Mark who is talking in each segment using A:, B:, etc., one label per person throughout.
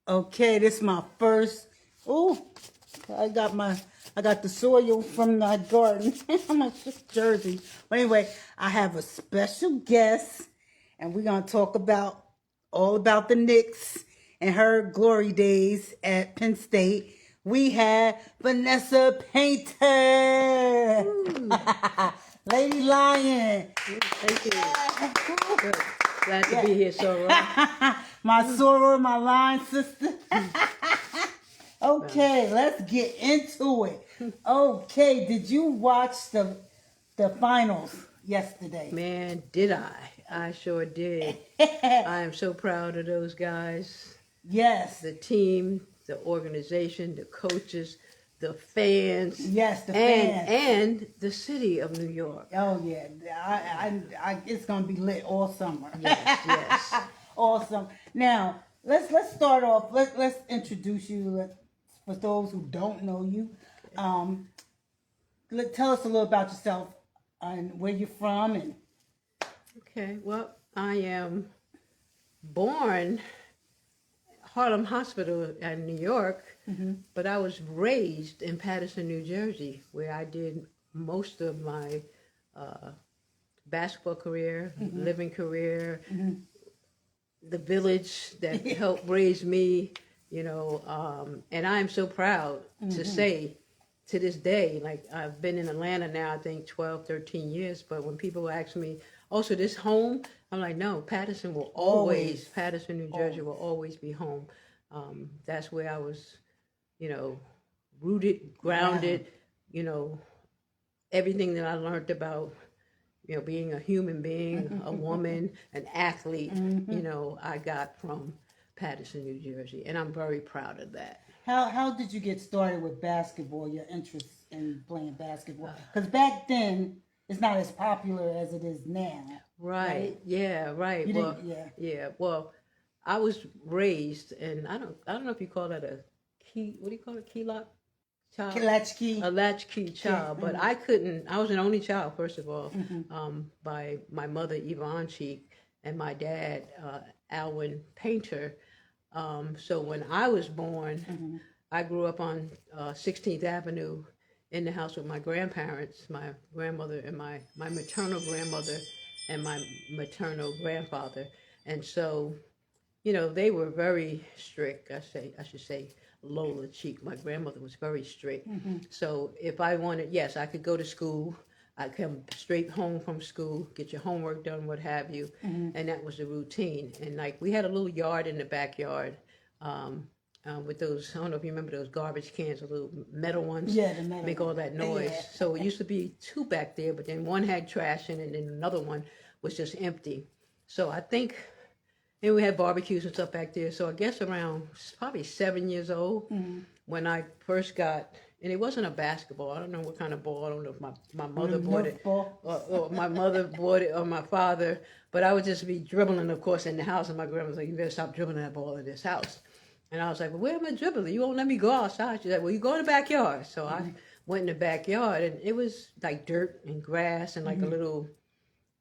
A: Okay, this is my first. Oh, I got the soil from my garden. I'm just Jersey. But anyway, I have a special guest, and we're gonna talk about all about the Knicks and her glory days at Penn State. We had Vanessa Paynter, Lady Lion.
B: Thank you. Good. Glad to be here, Sora.
A: My soror, my line sister. Okay, let's get into it. Okay, did you watch the finals yesterday?
B: Man, did I? I sure did. I am so proud of those guys.
A: Yes.
B: The team, the organization, the coaches, the fans.
A: Yes, the fans.
B: And the city of New York.
A: Oh yeah, I it's gonna be lit all summer.
B: Yes.
A: Awesome. Now let's start off. Let's introduce you. For those who don't know you, tell us a little about yourself and where you're from. And
B: Okay, well, I am born Harlem Hospital in New York, but I was raised in Paterson, New Jersey, where I did most of my basketball career, living career, the village that helped raise me, and I'm so proud to say to this day, like I've been in Atlanta now, I think 12, 13 years, but when people ask me, oh, so this home? I'm like, no, Paterson will Paterson, New Jersey will always be home. That's where I was, rooted, grounded, everything that I learned about, being a human being, a woman, an athlete, I got from Paterson, New Jersey, and I'm very proud of that.
A: How did you get started with basketball, your interest in playing basketball? Because back then, it's not as popular as it is now.
B: Right. Yeah. Right. Well, I was raised, and I don't know if you call that a key. What do you call it? Key lock child.
A: Latchkey.
B: A latchkey child. But I couldn't. I was an only child, first of all, by my mother Yvonne Cheek and my dad Alwyn Paynter. So when I was born, I grew up on 16th Avenue in the house with my grandparents, my grandmother and my maternal grandmother and my maternal grandfather. And so, they were very strict. I should say Lola Cheek. My grandmother was very strict. So if I wanted, yes, I could go to school. I'd come straight home from school, get your homework done, what have you. And that was the routine. And like we had a little yard in the backyard. With those, I don't know if you remember those garbage cans, the little metal ones.
A: Yeah, the metal.
B: Make all that noise. Yeah. So it used to be two back there, but then one had trash in it, and then another one was just empty. So I think, and we had barbecues and stuff back there. So I guess around probably 7 years old when I first got, and it wasn't a basketball. I don't know what kind of ball. I don't know if my mother bought it, or my mother bought it, or my father. But I would just be dribbling, of course, in the house, and my grandma was like, "You better stop dribbling that ball in this house." And I was like, well, where am I dribbling? You won't let me go outside. She's like, well, you go in the backyard. So I went in the backyard, and it was like dirt and grass and like a little,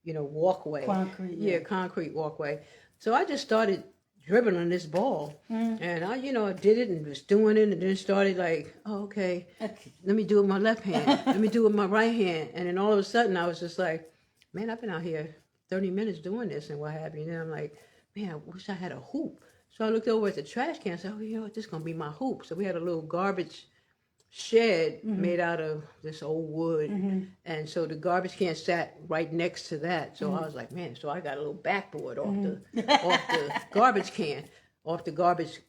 B: walkway.
A: Concrete.
B: Yeah, concrete walkway. So I just started dribbling this ball. And I, did it and was doing it, and then started like, oh, okay, let me do it with my left hand. Let me do it with my right hand. And then all of a sudden I was just like, man, I've been out here 30 minutes doing this and what have you. And then I'm like, man, I wish I had a hoop. So I looked over at the trash can and said, oh, this is going to be my hoop. So we had a little garbage shed made out of this old wood. And so the garbage can sat right next to that. So I was like, man, so I got a little backboard off the garbage can, off the garbage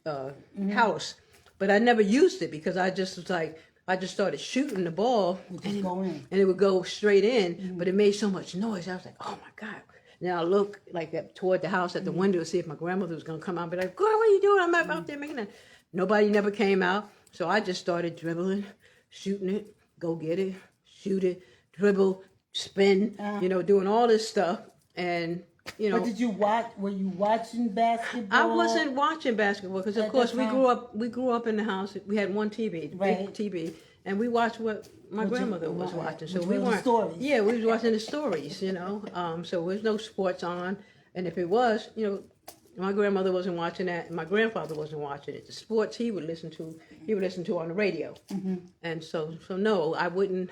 B: house. But I never used it because I just was like, I just started shooting the ball and it would go straight in, but it made so much noise. I was like, oh my God. Now I look like toward the house at the window to see if my grandmother was going to come out and be like, girl, what are you doing? I'm out there making that. Nobody never came out. So I just started dribbling, shooting it, go get it, shoot it, dribble, spin, doing all this stuff. And,
A: But did you watch, were you watching basketball?
B: I wasn't watching basketball because, of course, we grew up in the house. We had one TV, big TV. And we watched what my grandmother was watching. So we weren't.
A: Stories.
B: Yeah, we was watching the stories, So there was no sports on. And if it was, My grandmother wasn't watching that, and my grandfather wasn't watching it. The sports he would listen to on the radio. And so no, I wouldn't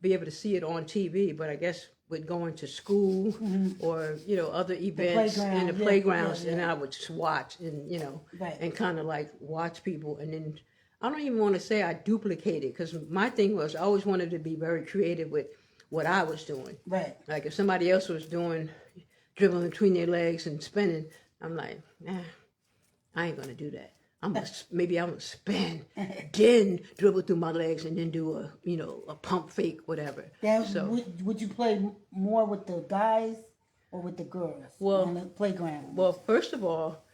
B: be able to see it on TV, but I guess with going to school or, you know, other events in the playgrounds, and I would just watch and, you know, and kind of like watch people. And then I don't even want to say I duplicated, because my thing was I always wanted to be very creative with what I was doing.
A: Right.
B: Like if somebody else was doing dribbling between their legs and spinning, I'm like, nah, I ain't gonna do that. Maybe I'm gonna spin, then dribble through my legs, and then do a, you know, a pump fake, whatever.
A: Then
B: So
A: would you play more with the guys or with the girls on the playground?
B: well, first of all,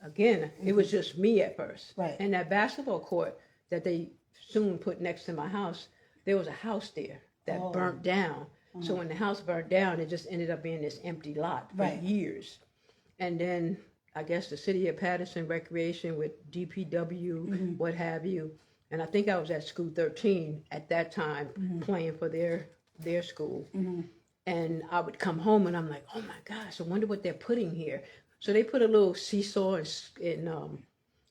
B: again, it was just me at first.
A: Right.
B: And that basketball court that they soon put next to my house, there was a house there that burnt down. So when the house burnt down, it just ended up being this empty lot for years. And then I guess the city of Patterson Recreation with DPW, what have you. And I think I was at school 13 at that time playing for their school. And I would come home and I'm like, oh my gosh, I wonder what they're putting here. So they put a little seesaw and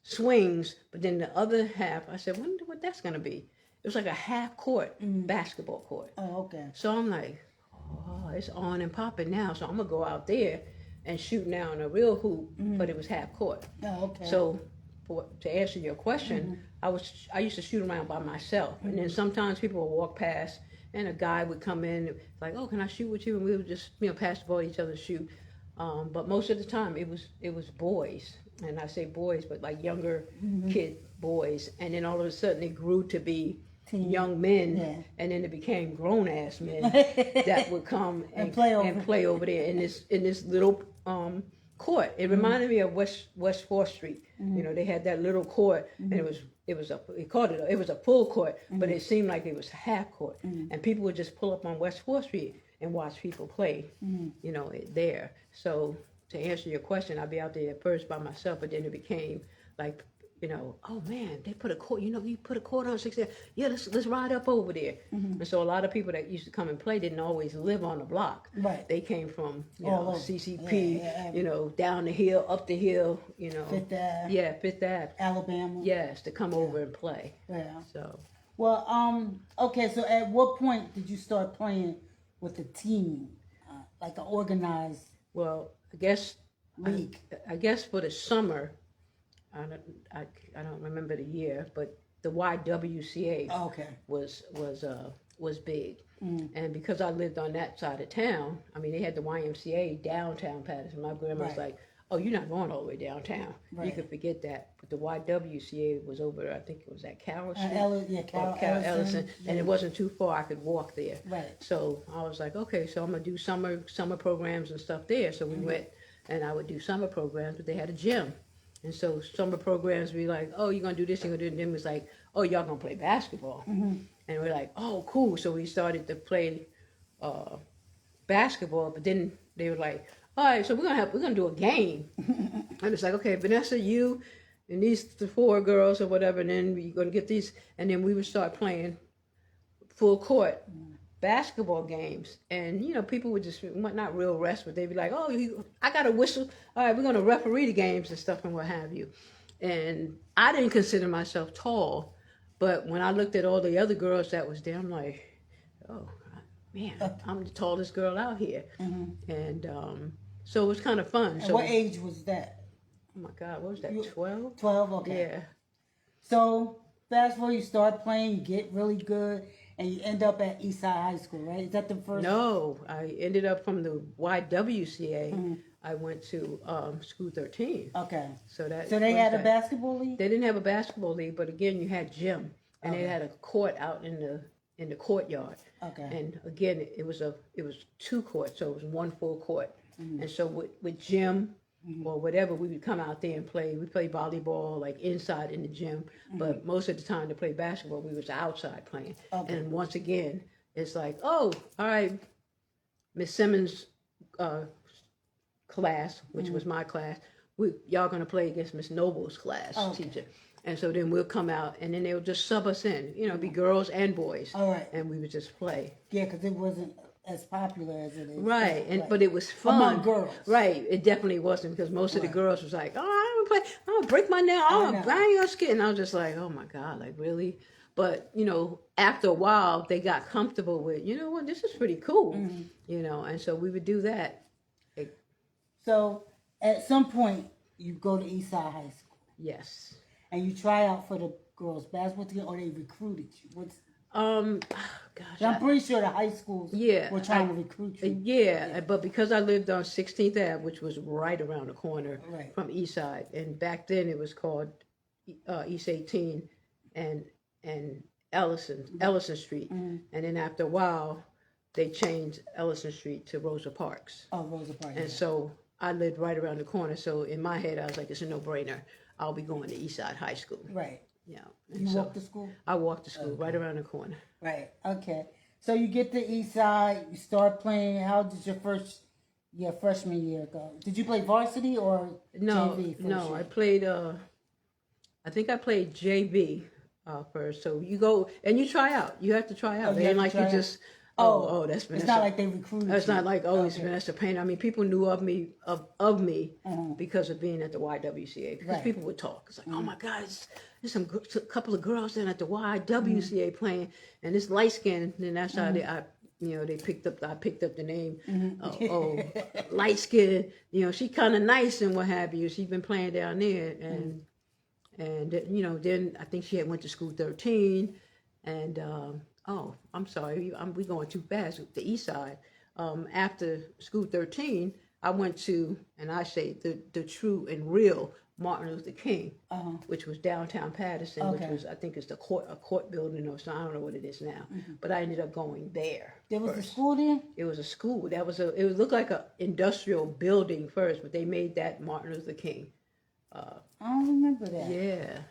B: swings, but then the other half, I said, wonder what that's going to be. It was like a half court basketball court.
A: Oh, okay.
B: So I'm like, oh, it's on and popping now. So I'm going to go out there and shoot now in a real hoop, but it was half court.
A: Oh, okay.
B: So to answer your question, I used to shoot around by myself. And then sometimes people would walk past and a guy would come in like, oh, can I shoot with you? And we would just, you know, pass the ball to each other, shoot. But most of the time it was boys. And I say boys, but like younger kid boys. And then all of a sudden it grew to be young men, and then it became grown-ass men that would come and play over there in this little court. It reminded me of West 4th Street. You know, they had that little court, and it was a full court, but it seemed like it was half court, and people would just pull up on West 4th Street and watch people play, you know, there. So to answer your question, I'd be out there at first by myself, but then it became like, you know, oh man, they put a court, you know, you put a court on 6 there. Yeah, let's ride up over there. And so a lot of people that used to come and play didn't always live on the block.
A: Right.
B: They came from, you know, CCP, you know, down the hill, up the hill, you know.
A: Fifth Ave.
B: Yeah, Fifth Ave.
A: Alabama.
B: Yes, to come over and play.
A: Yeah.
B: So.
A: Well, okay, so at what point did you start playing with a team, like an organized
B: Well, I guess
A: league?
B: I guess for the summer, I don't remember the year, but the YWCA was big, and because I lived on that side of town, I mean they had the YMCA downtown Patterson. My grandma was like, "Oh, you're not going all the way downtown. You can forget that." But the YWCA was over, I think it was at Carroll Street,
A: Carroll
B: Ellison, and it wasn't too far. I could walk there.
A: Right.
B: So I was like, okay, so I'm gonna do summer programs and stuff there. So we went, and I would do summer programs, but they had a gym. And so summer programs be like, oh, you're going to do this, you're going to do it. And then it was like, oh, y'all going to play basketball. And we're like, oh, cool. So we started to play basketball, but then they were like, all right, so we're going to do a game. And it's like, okay, Vanessa, you and these 4 girls or whatever, and then we're going to get these. And then we would start playing full court basketball games, and you know, people would just not real rest, but they'd be like, oh, I got a whistle, all right, we're going to referee the games and stuff and what have you. And I didn't consider myself tall, but when I looked at all the other girls that was there, I'm like, oh man, I'm the tallest girl out here. And so it was kind of fun.
A: And
B: so
A: what age was that?
B: Oh my God, what was that, 12?
A: 12, okay.
B: Yeah.
A: So fast forward, you start playing, you get really good, and you end up at Eastside High School, right? Is that the first?
B: No, I ended up from the YWCA. I went to School 13.
A: Okay.
B: So
A: they had a basketball league?
B: They didn't have a basketball league, but again, you had gym, and they had a court out in the courtyard.
A: Okay.
B: And again, it was 2 courts, so it was 1 full court. And so with gym or whatever, we would come out there and play. We played volleyball like inside in the gym, but most of the time to play basketball, we was outside playing. Okay. And once again, it's like, oh, all right, Miss Simmons' class, which was my class, y'all gonna play against Miss Noble's class teacher. And so then we'll come out, and then they'll just sub us in. You know, be girls and boys.
A: All right.
B: And we would just play.
A: Yeah, because it wasn't as popular as it is.
B: Right,
A: now,
B: but it was fun.
A: Among girls.
B: Right, it definitely wasn't because most of the girls was like, oh, I don't play, I'm gonna break my nail, I'm gonna bang your skin. And I was just like, oh my God, like really? But, you know, after a while, they got comfortable with, you know what, this is pretty cool, you know, and so we would do that.
A: So at some point, you go to Eastside High School.
B: Yes.
A: And you try out for the girls' basketball team, or they recruited you?
B: Gosh,
A: I'm pretty sure the high schools were trying to recruit you.
B: Yeah, but because I lived on 16th Ave, which was right around the corner from Eastside, and back then it was called East 18 and Ellison Street, and then after a while, they changed Ellison Street to Rosa Parks.
A: Oh, Rosa Parks.
B: And so I lived right around the corner. So in my head, I was like, it's a no-brainer. I'll be going to Eastside High School.
A: Right.
B: Yeah.
A: You walked to school?
B: I walked to school right around the corner.
A: Right. Okay. So you get to Eastside. You start playing. How did your freshman year go? Did you play varsity or JV?
B: No, I played. I think I played JV first. So you go and you try out. You have to try out. It ain't like you just. Oh, that's Vanessa.
A: It's not like they recruited.
B: It's not like it's Vanessa Paynter. I mean, people knew of me because of being at the YWCA. Because people would talk. It's like, oh my God, there's a couple of girls down at the YWCA playing, and this light skin. And that's how I picked up the name. Light skin. You know, she kind of nice and what have you. She's been playing down there, and then I think she had went to school 13, and. Oh, I'm sorry. We're going too fast. The East Side. After school 13, I went to, and I say the true and real Martin Luther King, which was downtown Patterson, which was, I think it's a court building or something. I don't know what it is now. But I ended up going there.
A: There was a school there?
B: It was a school. It looked like an industrial building first, but they made that Martin Luther King.
A: I don't remember that.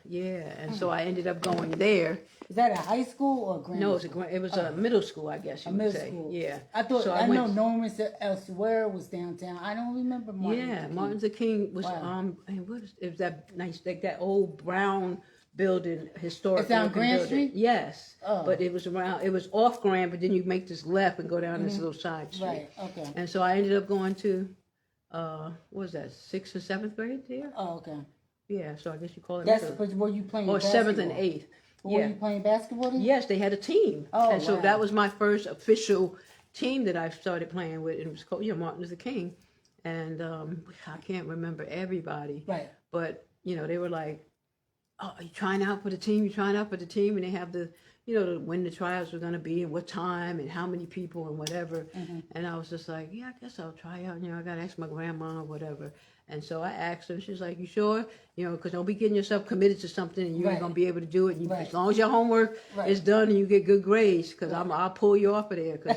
B: Yeah. And so I ended up going there.
A: Is that a high school or a grammar school?
B: It was a middle school, I guess you would say.
A: School.
B: Yeah.
A: I know Norman elsewhere was downtown. I don't remember Martin Luther King.
B: Martin Luther King was it was that nice, like that old brown building, historic.
A: It's on Grand Street?
B: Yes. But it was off Grand, but then you make this left and go down this little side street.
A: Right, okay.
B: And so I ended up going to what was that, 6th or 7th grade there?
A: Oh, okay.
B: Yeah, so I guess you call it.
A: But were you playing
B: or
A: basketball?
B: 7th and 8th.
A: Were you playing basketball then?
B: Yes, they had a team.
A: Oh,
B: and so that was my first official team that I started playing with. And it was called, Martin Luther King. And I can't remember everybody.
A: Right.
B: But, they were like, oh, are you trying out for the team? You trying out for the team? And they have when the tryouts were going to be and what time and how many people and whatever. And I was just like, yeah, I guess I'll try out. I got to ask my grandma or whatever. And so I asked her, she's like, you sure? Because don't be getting yourself committed to something and you ain't going to be able to do it. As long as your homework is done and you get good grades, because I'll pull you off of there, because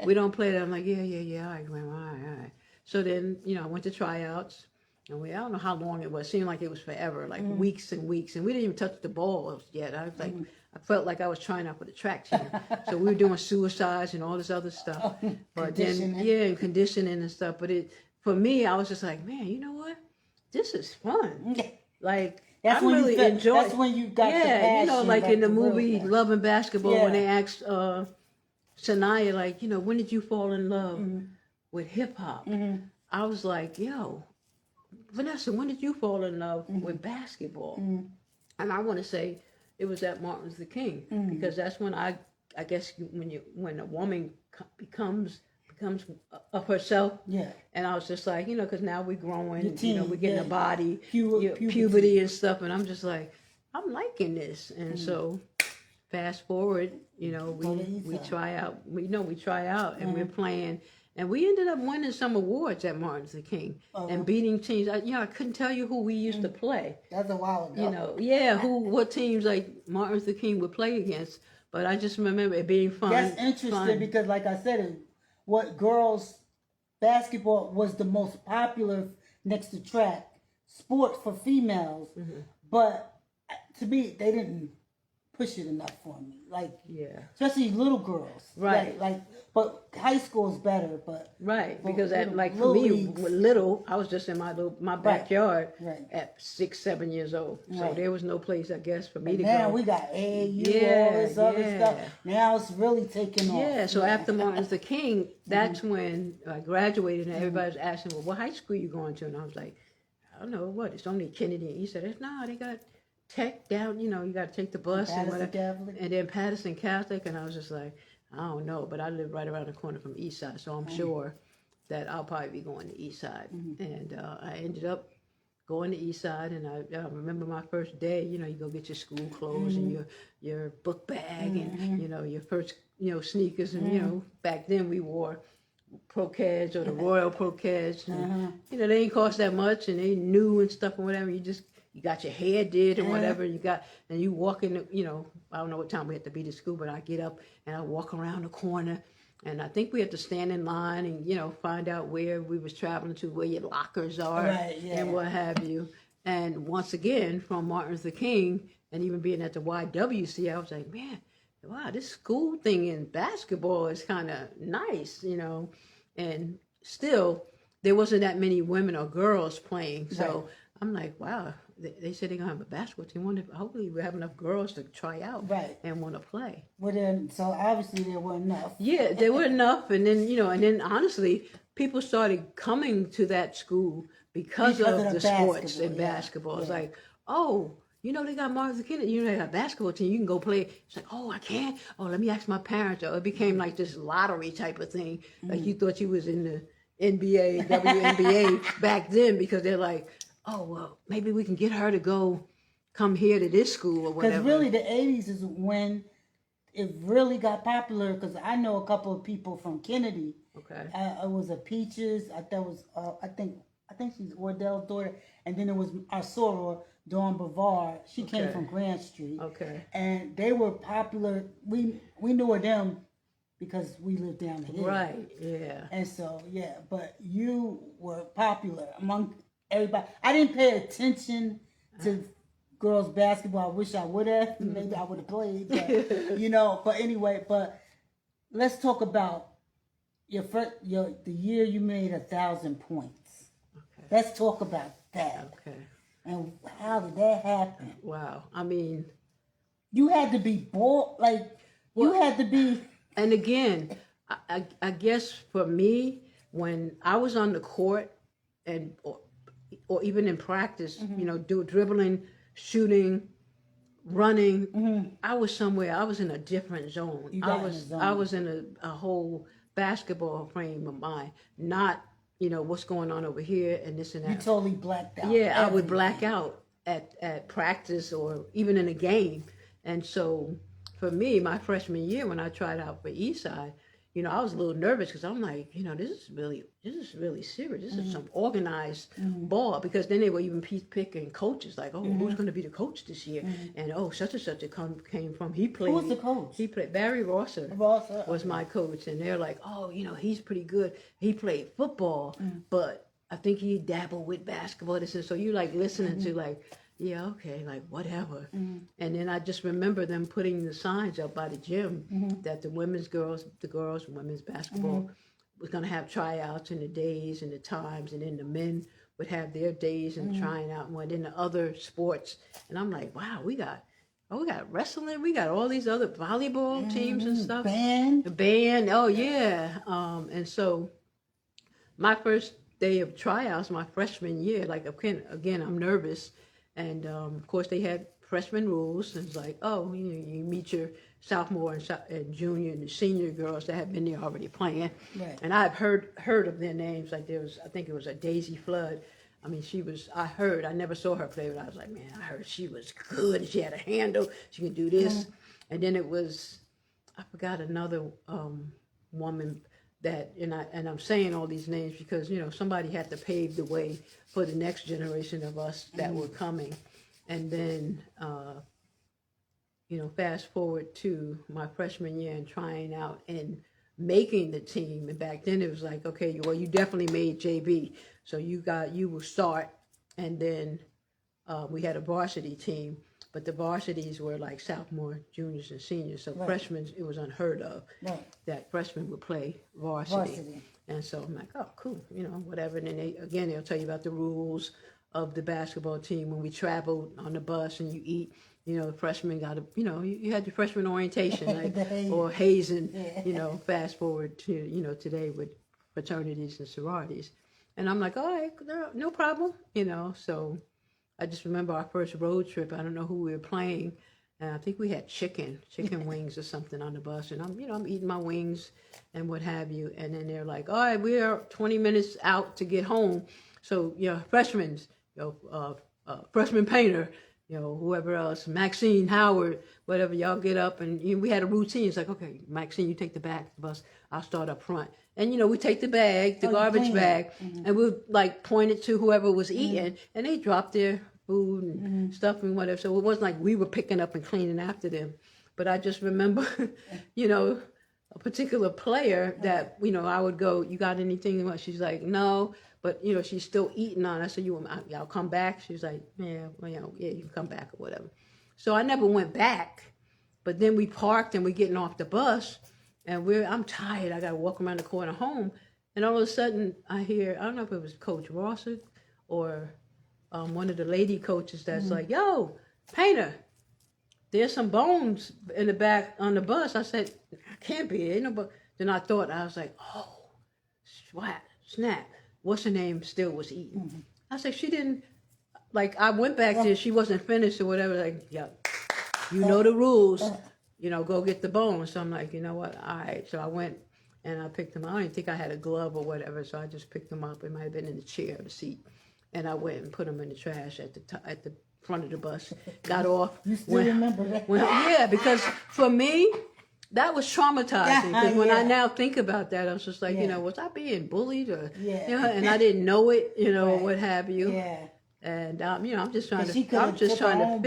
B: we don't play that. I'm like, yeah, all right, grandma, all right. So then, I went to tryouts. And I don't know how long it was. It seemed like it was forever, like weeks and weeks. And we didn't even touch the ball yet. I was like, I felt like I was trying out for the track team. So we were doing suicides and all this other stuff. But then, and conditioning and stuff. But for me, I was just like, man, you know what? This is fun. Like, I'm really enjoying.
A: That's when you got the passion.
B: Like in the movie Love and Basketball, when they asked Sanaya, like, when did you fall in love with hip hop? I was like, yo, Vanessa, when did you fall in love with basketball? And I want to say it was at Martin Luther King, because that's when I guess when a woman becomes of herself. Yeah. And I was just like, because now we're growing, we're getting a body, puberty and stuff, and I'm just like, I'm liking this. And so fast forward, we try out, we try out and we're playing. And we ended up winning some awards at Martin Luther King and beating teams. I couldn't tell you who we used to play.
A: That's a while ago.
B: What teams like Martin Luther King would play against. But I just remember it being fun.
A: That's interesting because, like I said, what girls basketball was the most popular next to track sport for females. But to me, they didn't push it enough for me. Like,
B: Yeah.
A: especially little girls.
B: Right.
A: Like, but high school is better. But
B: Right,
A: for
B: because
A: little-
B: like for
A: little
B: me,
A: leagues-
B: with little, I was just in my backyard
A: Right.
B: at 6, 7 years old. So
A: Right.
B: there was no place, I guess, for me to
A: now
B: go.
A: we got AAU,
B: Yeah,
A: all this other
B: yeah.
A: stuff. Now it's really taking off.
B: Yeah, so after Martin Luther King, that's when I graduated, and everybody was asking, well, what high school you going to? And I was like, I don't know, what? It's only Kennedy. And he said, no, they got Tech down, you got to take the bus and
A: Patterson
B: whatever.
A: Catholic.
B: And then Patterson Catholic, and I was just like, I don't know, but I live right around the corner from East Side, so I'm sure that I'll probably be going to East Side. And I ended up going to East Side, and I remember my first day, you go get your school clothes and your book bag and, your first, sneakers. And, back then we wore Pro-Keds or the Royal Pro-Keds. And, they didn't cost that much, and they new and stuff and whatever. You got your hair did or whatever and you walk in, I don't know what time we had to be to school, but I get up and I walk around the corner, and I think we had to stand in line and, find out where we was traveling to, where your lockers are and what have you. And once again, from Martin Luther King and even being at the YWC, I was like, man, wow, this school thing in basketball is kind of nice, and still there wasn't that many women or girls playing. So I'm like, wow, they said they're going to have a basketball team. Hopefully we have enough girls to try out and want to play.
A: Well, then, so obviously there weren't enough.
B: Yeah, there were enough. And then, honestly, people started coming to that school because of the sports and basketball. It's like, oh, they got Martin Luther King, they got a basketball team, you can go play. It's like, oh, I can't. Oh, let me ask my parents. Or it became like this lottery type of thing. Like you thought you was in the NBA, WNBA back then, because they're like, oh, well, maybe we can get her to come here to this school or whatever.
A: Because really the 80s is when it really got popular, because I know a couple of people from Kennedy.
B: Okay.
A: It was a Peaches. I think she's Ordell's daughter. And then it was our soror, Dawn Bavard. She came from Grand Street.
B: Okay.
A: And they were popular. We knew of them because we lived down the hill.
B: Right, yeah.
A: And so, but you were popular among everybody. I didn't pay attention to girls basketball. I wish I would have. Maybe I would have played. But, but anyway, but let's talk about the year you made 1,000 points.
B: Okay.
A: Let's talk about that.
B: Okay.
A: And how did that happen?
B: Wow. I mean,
A: you had to be bold. You had to be.
B: And again, I guess for me, when I was on the court or even in practice, dribbling, shooting, running, I was somewhere. I was in a different zone. I was in a whole basketball frame of mind, not what's going on over here and this and that.
A: You totally blacked out.
B: Yeah, I would black out at practice or even in a game. And so for me, my freshman year when I tried out for Eastside, I was a little nervous because I'm like, this is really serious. This is some organized ball, because then they were even picking coaches, like, oh, who's going to be the coach this year? And oh, such and such came from. He played.
A: Who was the coach?
B: He played. Barry Rosser was my coach, and they're like, oh, he's pretty good. He played football, but I think he dabbled with basketball. This and so you like listening to like. Yeah, okay, like whatever. And then I just remember them putting the signs up by the gym that the women's basketball was going to have tryouts and the days and the times, and then the men would have their days and trying out, and then the other sports. And I'm like, wow, we got wrestling, we got all these other volleyball teams and stuff. The band, oh yeah. And so my first day of tryouts, my freshman year, like again, I'm nervous. And, of course, they had freshman rules. And it's like, oh, you meet your sophomore and junior and the senior girls that have been there already playing.
A: Right.
B: And I've heard of their names. Like I think it was a Daisy Flood. I mean, I never saw her play, but I was like, man, I heard she was good. She had a handle. She could do this. And then it was, I forgot another woman that, and I'm saying all these names because, somebody had to pave the way for the next generation of us that were coming. And then, fast forward to my freshman year and trying out and making the team. And back then it was like, okay, well, you definitely made JV. So you will start. And then we had a varsity team. but the varsities were like sophomore, juniors, and seniors. So freshmen, it was unheard of that freshmen would play varsity. And so I'm like, oh, cool, whatever. And then they'll tell you about the rules of the basketball team when we traveled on the bus and you eat. Freshmen got you had your freshman orientation, or hazing, fast forward to, today with fraternities and sororities. And I'm like, all right, no problem, So I just remember our first road trip. I don't know who we were playing. And I think we had chicken wings or something on the bus. And I'm eating my wings and what have you. And then they're like, all right, we are 20 minutes out to get home. So, freshmen, freshman Paynter, whoever else, Maxine, Howard, whatever, y'all get up. And we had a routine. It's like, okay, Maxine, you take the back of the bus. I'll start up front. And, we take the bag, the garbage bag, and we'll like point it to whoever was eating. And they dropped their food and stuff and whatever. So it wasn't like we were picking up and cleaning after them. But I just remember, a particular player that, I would go, you got anything? She's like, no. But, she's still eating on. I said, y'all come back? She's like, yeah, you can come back or whatever. So I never went back. But then we parked and we're getting off the bus. And I'm tired. I got to walk around the corner home. And all of a sudden I hear, I don't know if it was Coach Rossick or one of the lady coaches that's like, yo, Paynter, there's some bones in the back on the bus. I said, I can't be. Ain't no but then I was like, oh, snap. What's her name still was eating. I said, she didn't, I went back there, she wasn't finished or whatever. Like, yeah, the rules, go get the bones. So I'm like, you know what? All right. So I went and I picked them up. I didn't think I had a glove or whatever. So I just picked them up. It might have been in the chair or the seat. And I went and put them in the trash at the front of the bus. Got off.
A: You still remember that?
B: Yeah, because for me, that was traumatizing. Because when I now think about that, I was just like, was I being bullied or, and I didn't know it, or what have you. Yeah. And I'm just trying to fit. I'm just trying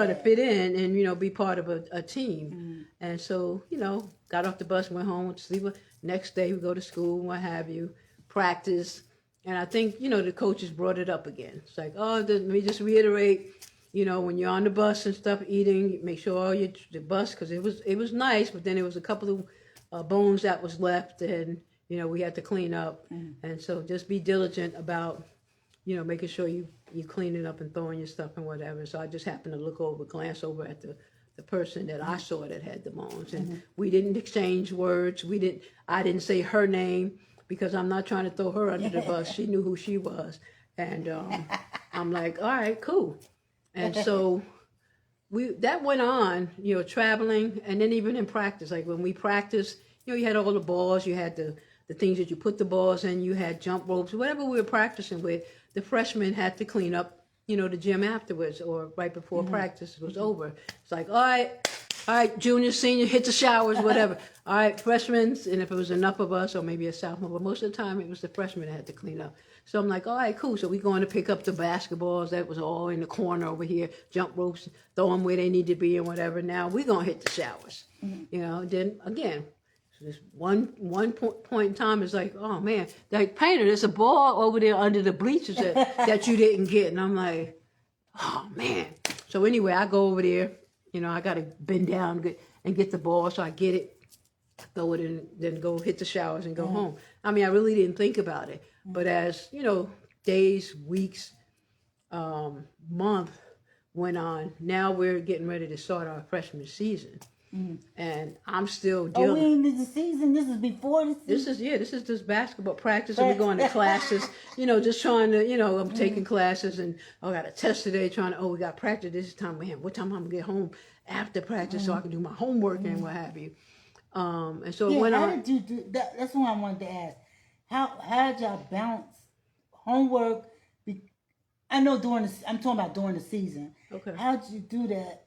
B: to fit in and be part of a team. And so got off the bus, went home, went to sleep. Next day we go to school, what have you, practice. And I think the coaches brought it up again. It's like, let me just reiterate. When you're on the bus and stuff eating, make sure all the bus, because it was nice, but then there was a couple of bones that was left, and we had to clean up. And so just be diligent about making sure you clean it up and throwing your stuff and whatever. So I just happened to glance over at the person that I saw that had the bones, and we didn't exchange words. I didn't say her name because I'm not trying to throw her under the bus. She knew who she was, and I'm like, all right, cool. And so that went on, traveling, and then even in practice, like when we practiced, you had all the balls, you had the things that you put the balls in, you had jump ropes, whatever we were practicing with, the freshmen had to clean up, the gym afterwards or right before practice was over. It's like, all right, junior, senior, hit the showers, whatever. All right, freshmen, and if it was enough of us, or maybe a sophomore, but most of the time it was the freshmen that had to clean up. So I'm like, all right, cool. So we're going to pick up the basketballs that was all in the corner over here, jump ropes, throw them where they need to be and whatever. Now we're going to hit the showers, Then again, so this one point in time is like, oh man, like Paynter, there's a ball over there under the bleachers that you didn't get. And I'm like, oh man. So anyway, I go over there, I got to bend down and get the ball. So I get it, throw it in, then go hit the showers and go home. I mean, I really didn't think about it. But as, days, weeks, month went on, now we're getting ready to start our freshman season. And I'm still dealing.
A: Oh, we ain't in the season? This is before the season?
B: This is just basketball practice, and we're going to classes, just trying to, I'm taking classes, and I got a test today we got practice this time. Man, what time I'm going to get home after practice so I can do my homework and what have you. And so it went on.
A: How did you do that? That's what I wanted to ask. How did y'all balance homework? I know I'm talking about during the season. Okay. How did you do that?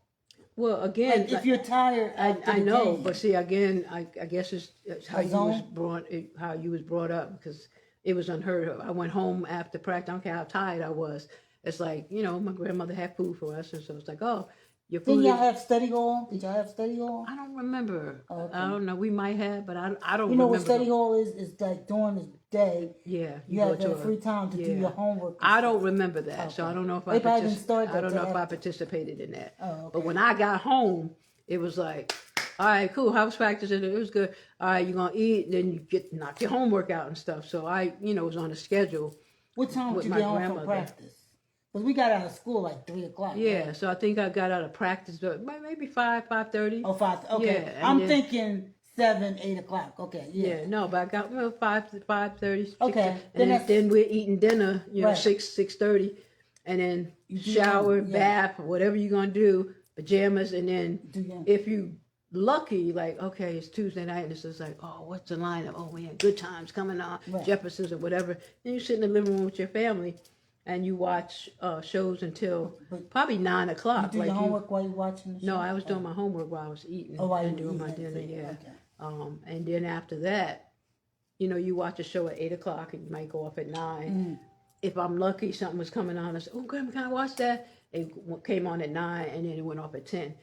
B: Well, again,
A: if you're tired,
B: I know, but see, again, I guess it's how you was brought up, because it was unheard of. I went home after practice. I don't care how tired I was. It's like, my grandmother had food for us, and so it's like, oh, your food.
A: Did y'all have study hall? Did y'all have study hall?
B: I don't remember. Okay. I don't know. We might have, but I don't remember.
A: You know what study hall is? It's like during day,
B: Yeah,
A: you had that free time to do your homework.
B: I don't remember that, so I don't know if I don't know if I participated in that.
A: Oh, okay.
B: But when I got home, it was like, all right, cool. How was practice? It was good. All right, you're gonna eat, then you knock your homework out and stuff. So I, was on a schedule.
A: What time did you get home from practice? Because we got out of school like 3 o'clock.
B: Yeah,
A: right?
B: So I think I got out of practice maybe 5:30.
A: Oh, 5. Okay, yeah, I'm thinking 7, 8 o'clock. Okay, yeah.
B: No, but I got 5:30.
A: Okay,
B: then we're eating dinner.
A: right.
B: 6:30, and then shower, bath, whatever you're gonna do, pajamas, and then if you lucky, like, okay, it's Tuesday night, and it's just like, oh, what's the lineup? Oh, we had Good Times coming on, Jefferson's or whatever. Then you sit in the living room with your family, and you watch shows until probably 9 o'clock.
A: You do your homework while you're watching the show?
B: No, I was doing my homework while I was eating and doing my dinner, Okay. And then after that, you watch a show at 8 o'clock, and you might go off at 9. If I'm lucky, something was coming on, I said, oh, can I watch that? It came on at 9, and then it went off at 10.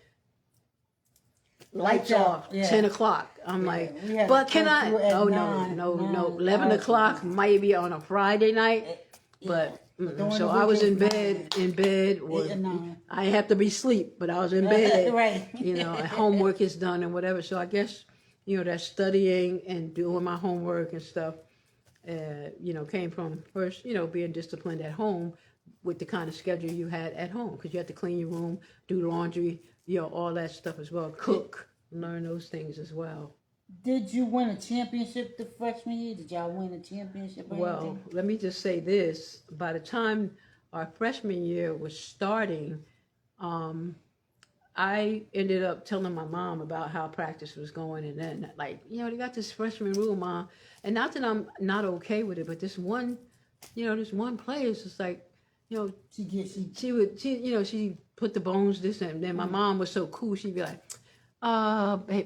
B: Lights off, 10 o'clock. I'm like, but can I? Oh, no. 11 o'clock, maybe on a Friday night. But so I was in bed. I have to be asleep, but I was in bed.
A: Right.
B: And homework is done and whatever. So I guess, that studying and doing my homework and stuff, came from first, being disciplined at home with the kind of schedule you had at home, because you had to clean your room, do laundry, all that stuff as well, cook, learn those things as well.
A: Did you win a championship the freshman year? Did y'all win a championship?
B: Well, let me just say this. By the time our freshman year was starting, I ended up telling my mom about how practice was going. And then, like, they got this freshman rule, Mom. And not that I'm not okay with it, but this one player is just like, she put the bones this and then my mom was so cool, she'd be like,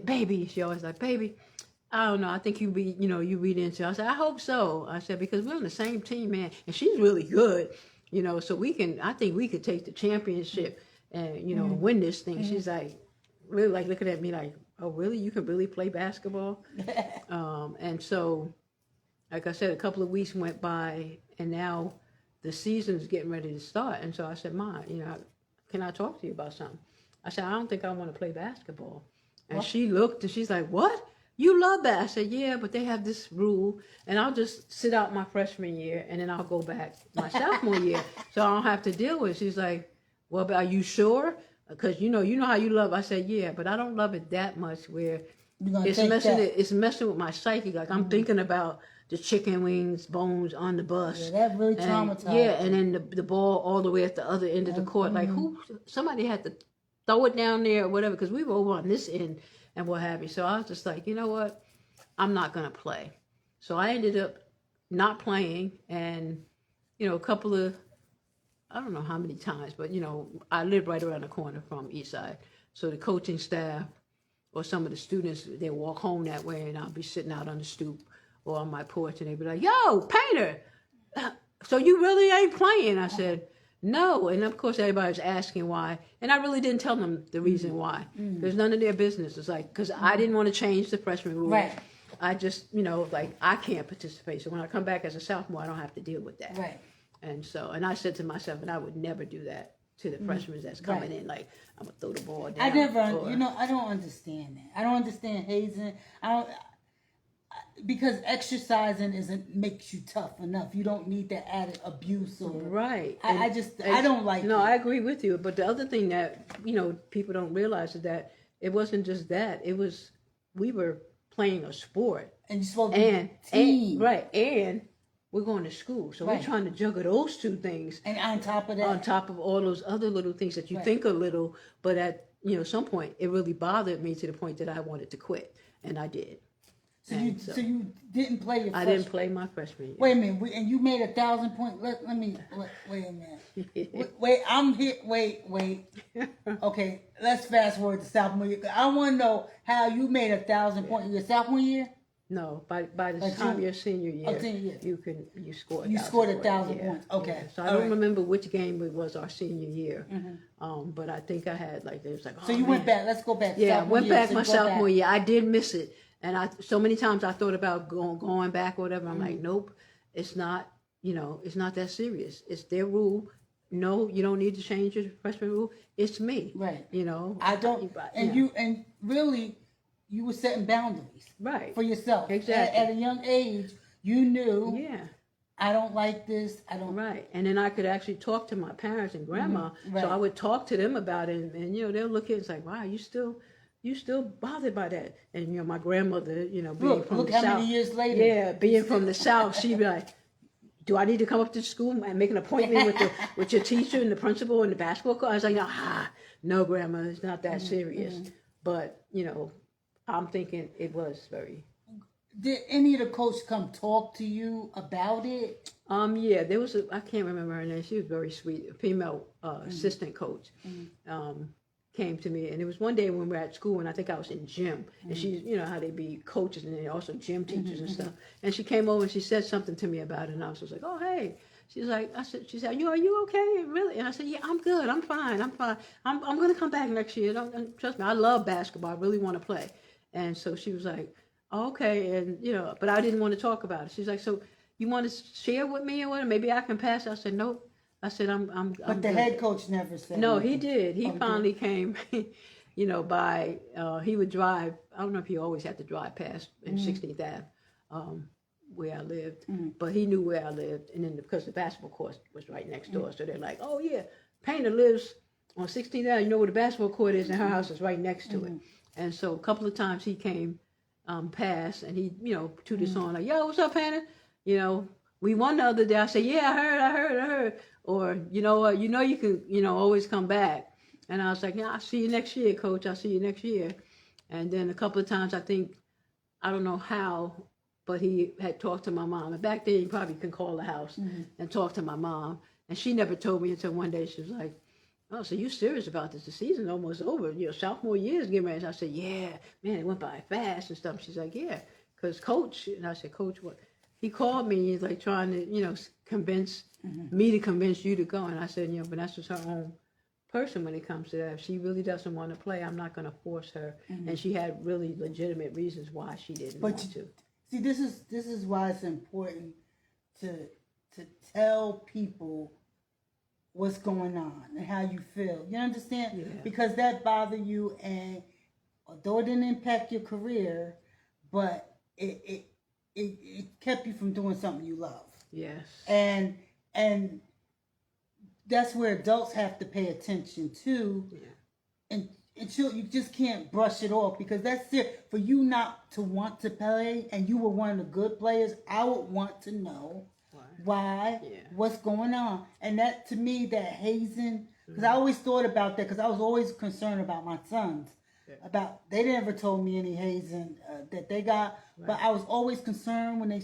B: baby, she always like, baby, I don't know, I think you read into it. I said, I hope so. I said, because we're on the same team, man, and she's really good, so I think we could take the championship and win this thing. She's like, really, like, looking at me like, oh, really, you can really play basketball? And so, like I said, a couple of weeks went by, and now the season's getting ready to start. And so I said, Ma, can I talk to you about something? I said, I don't think I want to play basketball. And she looked and she's like, what? You love that? I said, yeah, but they have this rule, and I'll just sit out my freshman year, and then I'll go back my sophomore year, so I don't have to deal with it. She's like, well, but are you sure? Because you know how you love. I said, yeah, but I don't love it that much where it's messing with my psyche. Like, I'm thinking about the chicken wings, bones on the bus.
A: Yeah, that really traumatized.
B: Yeah, and then the ball all the way at the other end of the court. Like, somebody had to throw it down there or whatever, because we were over on this end and what have you. So I was just like, you know what? I'm not going to play. So I ended up not playing, and, a couple of, I don't know how many times, but, I live right around the corner from Eastside. So the coaching staff or some of the students, they walk home that way, and I'll be sitting out on the stoop or on my porch, and they'd be like, yo, Paynter, so you really ain't playing? I said, no. And of course, everybody's asking why. And I really didn't tell them the reason why. There's none of their business. It's like, because I didn't want to change the freshman rule.
A: Right.
B: I just, I can't participate. So when I come back as a sophomore, I don't have to deal with that.
A: Right.
B: And so, and I said to myself, and I would never do that to the freshmen that's coming in. Like, I'm going to throw the ball down.
A: I don't understand that. I don't understand hazing. Because exercising makes you tough enough. You don't need that added abuse or
B: right.
A: I don't like.
B: No, I agree with you. But the other thing that people don't realize is that it wasn't just that. It was we were playing a sport,
A: and you're supposed to be a team,
B: and we're going to school, so we're trying to juggle those two things.
A: And on top of that,
B: on top of all those other little things that you think are little, but at some point it really bothered me to the point that I wanted to quit, and I did.
A: So you didn't play your freshman.
B: I didn't play my freshman year.
A: Wait a minute, and you made 1,000 points. Wait a minute. Wait, I'm here. Wait. Okay, let's fast forward to sophomore year. I want to know how you made 1,000 points your sophomore year.
B: No, by the time your senior year, you scored.
A: You scored 1,000 points. Okay.
B: Yeah. So I don't remember which game it was our senior year, but I think I had it was like.
A: So you went back. Let's go back.
B: Yeah, I went back my sophomore year. I did miss it. And so many times I thought about going back or whatever. I'm like, nope, it's not, it's not that serious. It's their rule. No, you don't need to change your freshman rule. It's me.
A: Right.
B: I
A: don't. And really, you were setting boundaries.
B: Right.
A: For yourself.
B: Exactly.
A: At a young age, you knew.
B: Yeah.
A: I don't like this. I don't.
B: Right. And then I could actually talk to my parents and grandma. Right. So I would talk to them about it, and they'll look at it, it's like, wow, you still bothered by that. And my grandmother, being from the South. Look how
A: many years later.
B: Yeah, being from the South, she'd be like, do I need to come up to school and make an appointment with your teacher and the principal and the basketball coach? I was like, no, grandma, it's not that serious. But, I'm thinking it was very.
A: Did any of the coaches come talk to you about it?
B: Yeah, there was I can't remember her name. She was very sweet, a female assistant coach. Came to me, and it was one day when we were at school, and I think I was in gym, and she's, how they be coaches and they're also gym teachers and stuff. And she came over and she said something to me about it, and I was just like, oh hey. She's like, she said, are you okay? Really? And I said, yeah, I'm good. I'm fine. I'm gonna come back next year. Don't trust me. I love basketball. I really want to play. And so she was like, oh, okay, and but I didn't want to talk about it. She's like, so you want to share with me or what? Maybe I can pass. I said, nope. I said, I'm
A: But the head coach never said.
B: No, he did. He finally came, he would drive. I don't know if he always had to drive past in 16th Ave, where I lived, but he knew where I lived. And then because the basketball court was right next door, so they're like, oh yeah, Paynter lives on 16th Ave. You know where the basketball court is, and her house is right next to it. And so a couple of times he came past, and he, tooted his horn like, yo, what's up, Paynter? We won the other day. I said, yeah, I heard. Or, you know what, you can, always come back. And I was like, yeah, I'll see you next year, coach. I'll see you next year. And then a couple of times, I don't know how, but he had talked to my mom. And back then, you probably can call the house and talk to my mom. And she never told me until one day she was like, oh, so you serious about this? The season's almost over. Sophomore year is getting ready. And I said, yeah, man, it went by fast and stuff. She's like, yeah, because coach, and I said, coach, what? He called me, he's like trying to, convince me to convince you to go. And I said, Vanessa's her own person when it comes to that. If she really doesn't want to play, I'm not going to force her. And she had really legitimate reasons why she didn't want to.
A: See, this is why it's important to tell people what's going on and how you feel. You understand? Yeah. Because that bothered you, and although it didn't impact your career, but it kept you from doing something you love.
B: Yes.
A: And that's where adults have to pay attention to. Yeah. And you just can't brush it off, because that's it. For you not to want to play, and you were one of the good players, I would want to know why, what's going on. And that, to me, that hazing, because I always thought about that, because I was always concerned about my sons. They never told me any hazing that they got, but I was always concerned when they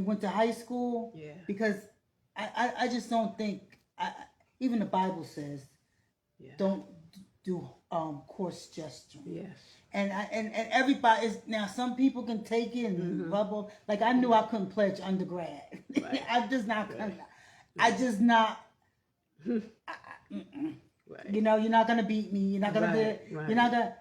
A: went to high school, because I just don't think, even the Bible says, don't do coarse gesturing. Yes. And everybody is, now some people can take it and bubble. Like I knew I couldn't pledge undergrad. Right. I'm just not gonna. Right. I just not. Right. You're not gonna beat me. You're not gonna do it. Right. You're not gonna.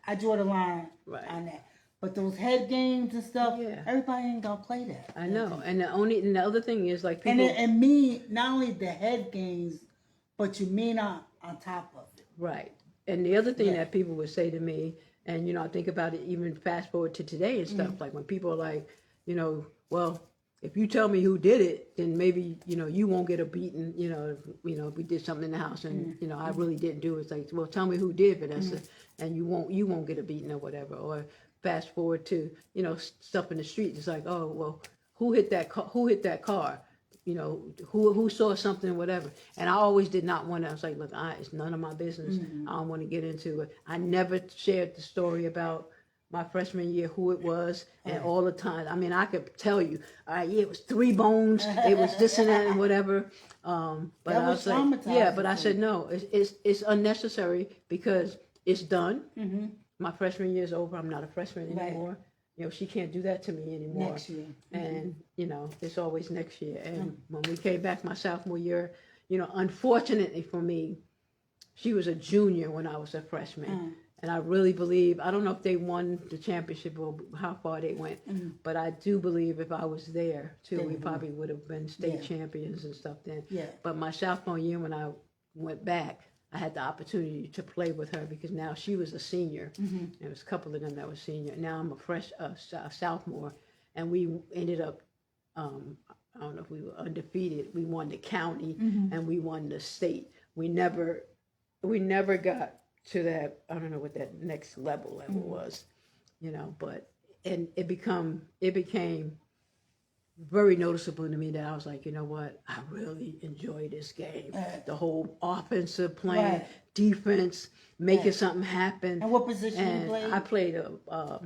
A: I draw the line on that. But those head games and stuff, everybody ain't gonna play that.
B: I know. And the other thing is like people.
A: And me, not only the head games, but you mean on top of it.
B: Right. And the other thing that people would say to me, and I think about it even fast forward to today and stuff, like when people are like, well, if you tell me who did it, then maybe, you won't get a beating, if we did something in the house and, I really didn't do it. It's like, well, tell me who did, Vanessa, and you won't get a beating or whatever. Or fast forward to, stuff in the street. It's like, oh, well, who hit that car? Who saw something or whatever. And I always did not want to. I was like, look, it's none of my business. I don't want to get into it. I never shared the story about my freshman year, who it was, and all the time. I mean, I could tell you, it was 3 bones, it was this and that and whatever. But I was like, but I said, no, it's unnecessary because it's done. Mm-hmm. My freshman year is over. I'm not a freshman anymore. Right. She can't do that to me anymore.
A: Next year.
B: And, it's always next year. And when we came back my sophomore year, unfortunately for me, she was a junior when I was a freshman. And I really believe, I don't know if they won the championship or how far they went, but I do believe if I was there too, we probably would have been state champions and stuff then.
A: Yeah.
B: But my sophomore year when I went back, I had the opportunity to play with her because now she was a senior. There was a couple of them that were senior. Now I'm a sophomore, and we ended up, I don't know if we were undefeated. We won the county and we won the state. We never got to that, I don't know what that next level was, you know, but, and it became very noticeable to me that I was like, you know what, I really enjoy this game. The whole offensive playing, defense, making something happen.
A: And what position you played?
B: I played a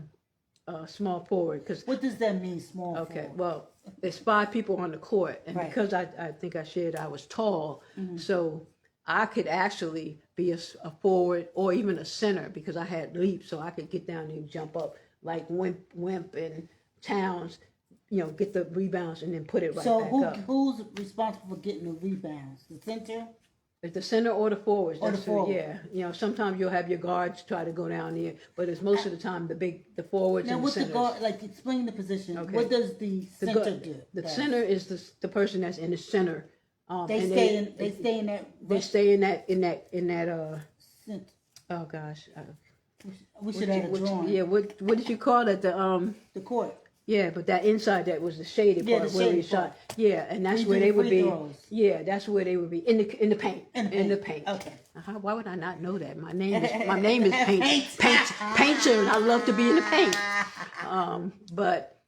B: small forward.
A: What does that mean, small
B: Okay,
A: forward?
B: well, there's 5 people on the court, and because I think I shared I was tall, so I could actually be a forward or even a center because I had leaps, so I could get down and jump up like Wimp and Towns, you know, get the rebounds and then put it right back up.
A: So who's responsible for getting the rebounds? The center?
B: It's the center or the forwards.
A: Or the forward.
B: Yeah, you know, sometimes you'll have your guards try to go down there, but it's most of the time the forwards
A: Now,
B: and the
A: what's the
B: centers.
A: guard? Like, explain the position.
B: Okay.
A: What does the center do?
B: The center is the person that's in the center.
A: They
B: and
A: stay in that.
B: They stay in that
A: Center.
B: oh gosh.
A: We should have a drawing.
B: Yeah, what did you call it?
A: The court.
B: Yeah, but that inside that was the shaded part
A: the
B: where we
A: shaded
B: shot. Yeah, and that's
A: You
B: where
A: do
B: they
A: the
B: would
A: free
B: be.
A: throws.
B: Yeah, that's where they would be in the paint. In the paint.
A: Okay.
B: Why would I not know that? My name is Paynter, and I love to be in the paint. But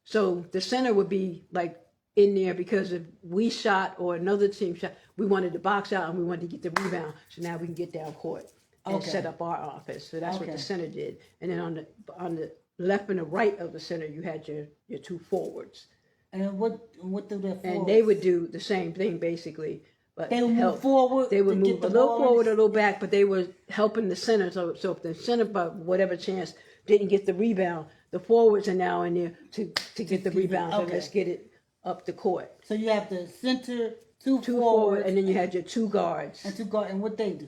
B: so the center would be like in there because if we shot or another team shot, we wanted to box out and we wanted to get the rebound. So now we can get down court and set up our offense. So that's what the center did. And then on the left and the right of the center, you had your 2 forwards.
A: And what do their forwards?
B: And they would do the same thing basically. But
A: They would move forward.
B: They would
A: to
B: move
A: get
B: a
A: the
B: little
A: ball
B: forward, a little back, but they were helping the center. So if the center, by whatever chance, didn't get the rebound, the forwards are now in there to get the rebound. So let's get it up the court.
A: So you have the center, two
B: Two forward,
A: forwards,
B: and then you had your 2 guards.
A: and 2 guards. And what they do?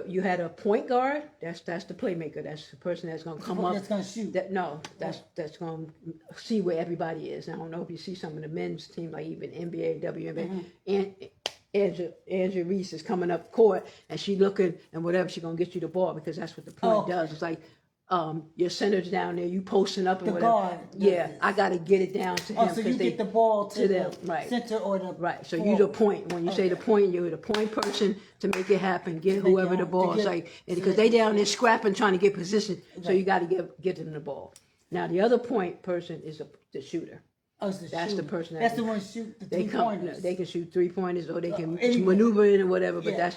B: You had a point guard. That's the playmaker. That's the person that's gonna come up.
A: That's gonna shoot.
B: That's gonna see where everybody is. I don't know if you see some of the men's team, like even NBA, WNBA, and Angela Reese is coming up court, and she looking and whatever, she gonna get you the ball because that's what the point does. It's like your center's down there, you posting up and
A: The
B: whatever.
A: guard.
B: Yeah, I gotta get it down to him.
A: So you get the ball to
B: them,
A: the
B: right.
A: center or the
B: Right, so
A: forward.
B: you the point. When you say the point, you're the point person to make it happen. Get whoever the ball. It's like because they down there scrapping, trying to get position. So you got to get them the ball. Now the other point person is the shooter.
A: Oh, it's the
B: That's
A: shooter.
B: the person.
A: That's the one shoot the
B: They
A: 3-pointers.
B: They can shoot 3-pointers or they can
A: anywhere.
B: maneuver in or whatever. But
A: Yeah.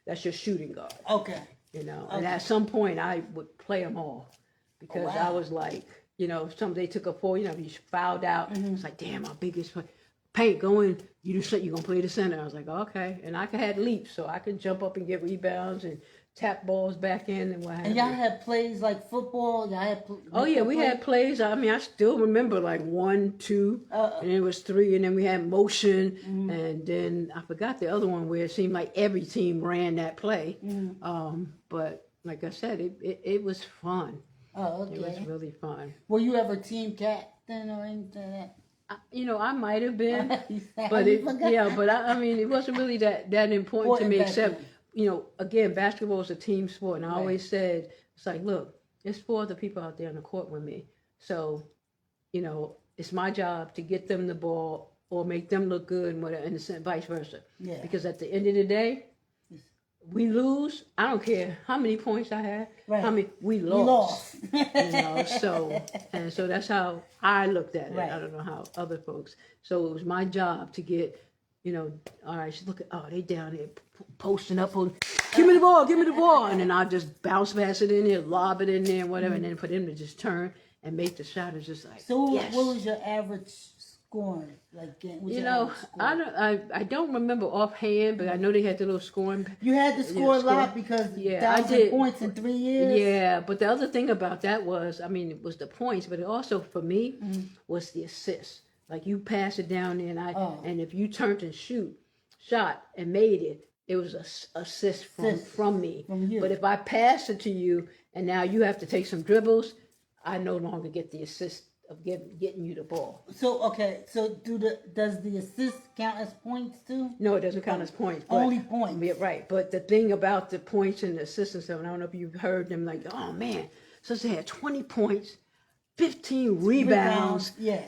B: that's your shooting guard.
A: Okay.
B: You know, and at some point I would play them all because I was like, you know, they took a 4, you know, you fouled out. It's like, damn, our biggest Paint, go in. You gonna play the center. I was like, okay, and I had leaps, so I could jump up and get rebounds and tap balls back in and what have
A: And
B: you.
A: y'all had plays like football. Y'all had.
B: Oh yeah, we had plays. I mean, I still remember like 1, 2, and it was 3, and then we had motion, and then I forgot the other one where it seemed like every team ran that play. But like I said, it was fun.
A: Oh, okay.
B: It was really fun.
A: Were you ever team captain or anything like that?
B: You know, I might have been, but
A: but
B: I mean, it wasn't really that important to me.
A: back
B: Except,
A: then.
B: you know, again, basketball is a team sport, and I always said, it's like, look, there's 4 other people out there on the court with me, so, you know, it's my job to get them the ball or make them look good, and whatever, and vice versa.
A: Yeah.
B: Because at the end of the day, we lose. I don't care how many points I had.
A: Right.
B: How many we lost. You know, so that's how I looked at it.
A: Right.
B: I don't know how other folks. So it was my job to get, you know, all right, look at, oh, they down there posting up on, give me the ball, and then I just bounce pass it in there, lob it in there, and whatever, and then for them to just turn and make the shot is just like.
A: So
B: yes.
A: what was your average scoring? Like,
B: you know, I don't remember offhand, but I know they had the little scoring.
A: You had to score a lot because 1,000 points in 3 years.
B: Yeah, but the other thing about that was, I mean, it was the points, but it also for me was the assists. Like you pass it down there, and if you turned and shot and made it, it was a assist from me.
A: From you.
B: But if I pass it to you and now you have to take some dribbles, I no longer get the assist of getting you the ball.
A: So okay, so does the assist count as points too?
B: No, it doesn't count as points. But,
A: Only points.
B: Yeah, right. But the thing about the points and the assists and stuff, and I don't know if you've heard them like, oh man, so they had 20 points, 15 rebounds,
A: Yeah.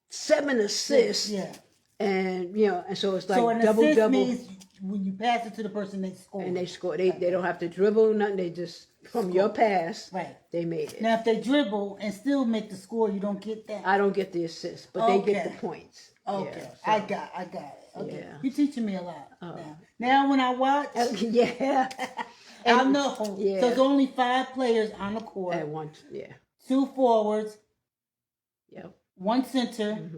B: 7 assists.
A: Yeah.
B: And and so it's like
A: So an
B: double.
A: assist means when you pass it to the person, they score.
B: And they score. They don't have to dribble nothing. They just from your pass,
A: right?
B: They made it.
A: Now, if they dribble and still make the score, you don't get that.
B: I don't get the assist, but they get the points.
A: Okay,
B: Yeah, so,
A: I got it. Okay,
B: Yeah.
A: you're teaching me a lot. Now when I watch,
B: yeah,
A: I know.
B: Yeah.
A: So there's only 5 players on the court.
B: At once, yeah.
A: 2 forwards.
B: Yep.
A: 1 center.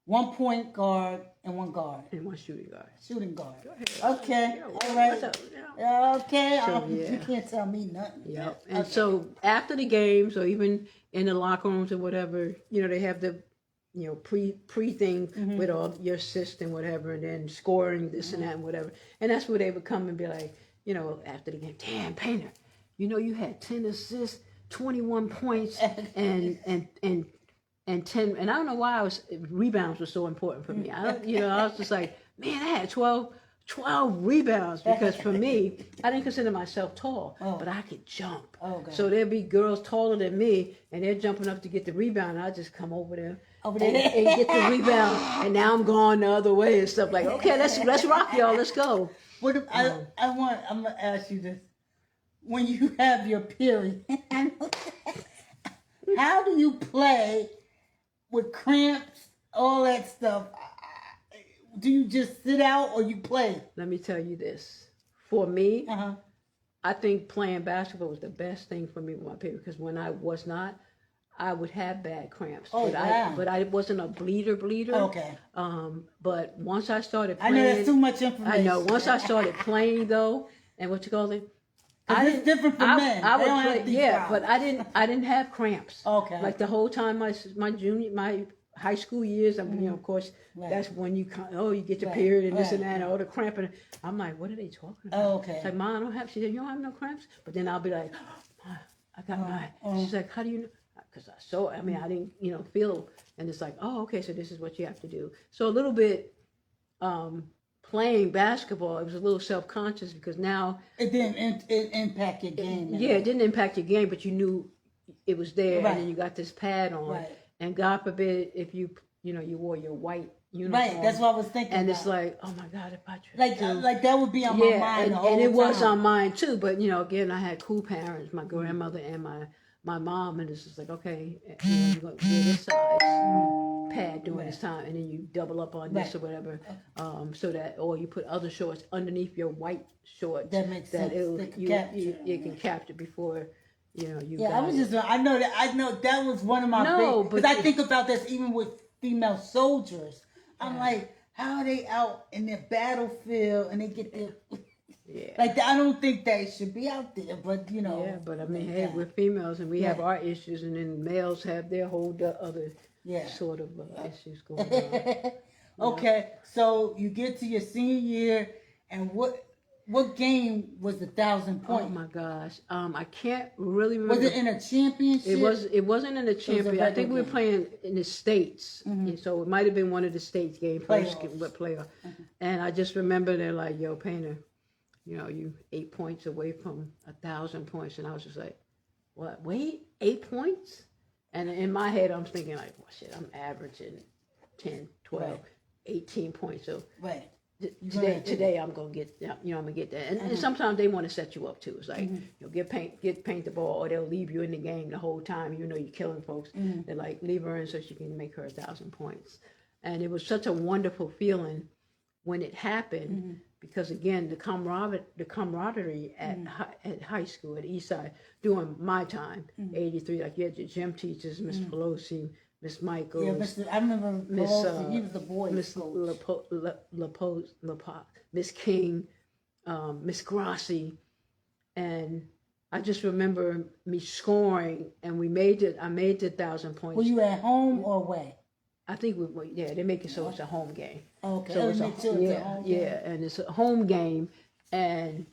A: 1 point guard and 1 guard.
B: And 1 shooting guard.
A: Shooting guard.
B: Go
A: Okay.
B: Yeah,
A: All right.
B: what's up? Yeah.
A: Okay.
B: So, yeah.
A: You can't tell me nothing.
B: Yep. And
A: Okay.
B: so after the games, or even in the locker rooms or whatever, they have the pre thing with all your assists and whatever, and then scoring this and that and whatever. And that's where they would come and be like, after the game, damn, Paynter, you had 10 assists, 21 points, and 10, and I don't know why rebounds were so important for me. I was just like, man, I had 12 rebounds, because for me, I didn't consider myself tall, but I could jump. So there'd be girls taller than me, and they're jumping up to get the rebound, and I just come over there and get the rebound, and now I'm going the other way and stuff like, okay, let's rock, y'all, let's go.
A: What if, I'm gonna ask you this: when you have your period, how do you play with cramps, all that stuff? Do you just sit out or you play?
B: Let me tell you this. For me, I think playing basketball was the best thing for me with my period, because when I was not, I would have bad cramps. But I wasn't a bleeder.
A: Okay.
B: But once I started playing,
A: I know that's too much information.
B: I know. Once I started playing though, and what you call it,
A: it's different for men.
B: I would
A: play,
B: yeah, but I didn't have cramps.
A: Okay.
B: Like the whole time my high school years, of course, that's when you get your period and this and that, and all the cramping. I'm like, what are they talking about?
A: Okay.
B: It's like, Mom, I don't have. She said, you don't have no cramps. But then I'll be like, Mom, I got mine. She's like, how do you know? Because I didn't, feel. And it's like, oh, okay, so this is what you have to do. So a little bit, playing basketball, it was a little self-conscious, because now
A: it didn't impact your game.
B: It didn't impact your game, but you knew it was there, and then you got this pad on.
A: Right.
B: And God forbid if you wore your white uniform.
A: Right, that's what I was thinking.
B: And
A: about.
B: It's like, oh my God, if I
A: like that would be on my mind.
B: And it was on mine too. But again, I had cool parents, my grandmother and my mom, and it's just like, okay, you're gonna wear this size pad during this time, and then you double up on this or whatever, so that, or you put other shorts underneath your white shorts.
A: That makes sense.
B: You can capture before.
A: I was just. I know that was one of my big, because I think about this even with female soldiers. I'm like, how are they out in their battlefield and they get their like I don't think they should be out there, but
B: Yeah, but I mean, hey, we're females and we have our issues, and then males have their whole other sort of issues going on.
A: Okay, so you get to your senior year, and what game was the 1,000 point?
B: Oh my gosh, I can't really remember.
A: Was it in a championship?
B: It wasn't in a championship. I think we were playing in the States, and so it might have been one of the States games, playoff. And I just remember they're like, "Yo, Paynter, you 8 points away from 1,000 points," and I was just like, "What? Wait, 8 points?" And in my head, I'm thinking like, "Well, shit, I'm averaging 10, 12, 18 points." So today I'm gonna get I'm gonna get that, and sometimes they want to set you up too. It's like get paint the ball, or they'll leave you in the game the whole time. You're killing folks. They're like, leave her in so she can make her 1,000 points, and it was such a wonderful feeling when it happened, because again the camaraderie at high school at Eastside during my time, '83, like you had your gym teachers, Miss Pelosi, Miss Michaels.
A: I remember
B: Miss
A: he was the boy.
B: Miss Miss King, Miss Grassi, and I just remember me scoring, and I made the 1,000 points.
A: Were you at home or away?
B: I think they make it so it's a home game.
A: Okay,
B: so it's a home game, and it's a home game, and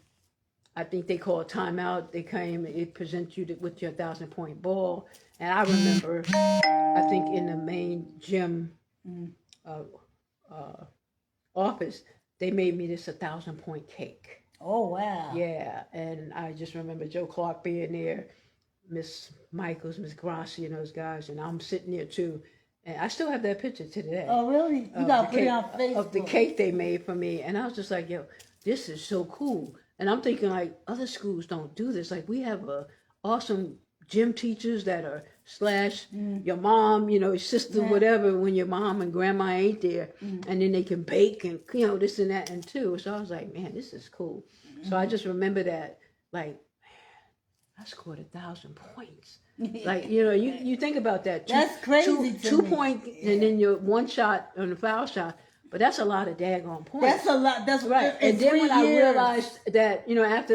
B: I think they called timeout. They came, it present you with your 1,000-point ball. And I remember, I think in the main gym office, they made me this 1,000-point cake.
A: Oh, wow.
B: Yeah, and I just remember Joe Clark being there, Miss Michaels, Miss Grassi, and those guys, and I'm sitting there too. And I still have that picture to today.
A: Oh, really? You got to put it on Facebook.
B: Of the cake they made for me. And I was just like, yo, this is so cool. And I'm thinking, like, other schools don't do this. Like, we have awesome gym teachers that are / your mom, you know, your sister, whatever, when your mom and grandma ain't there. And then they can bake and, you know, this and that and too. So I was like, man, this is cool. So I just remember that, like, I scored 1,000 points. Like, you know, you think about that.
A: That's crazy.
B: Two point, and then your one shot on the foul shot. But that's a lot of daggone points.
A: That's a lot. That's
B: right. And then when I realized that, you know, after,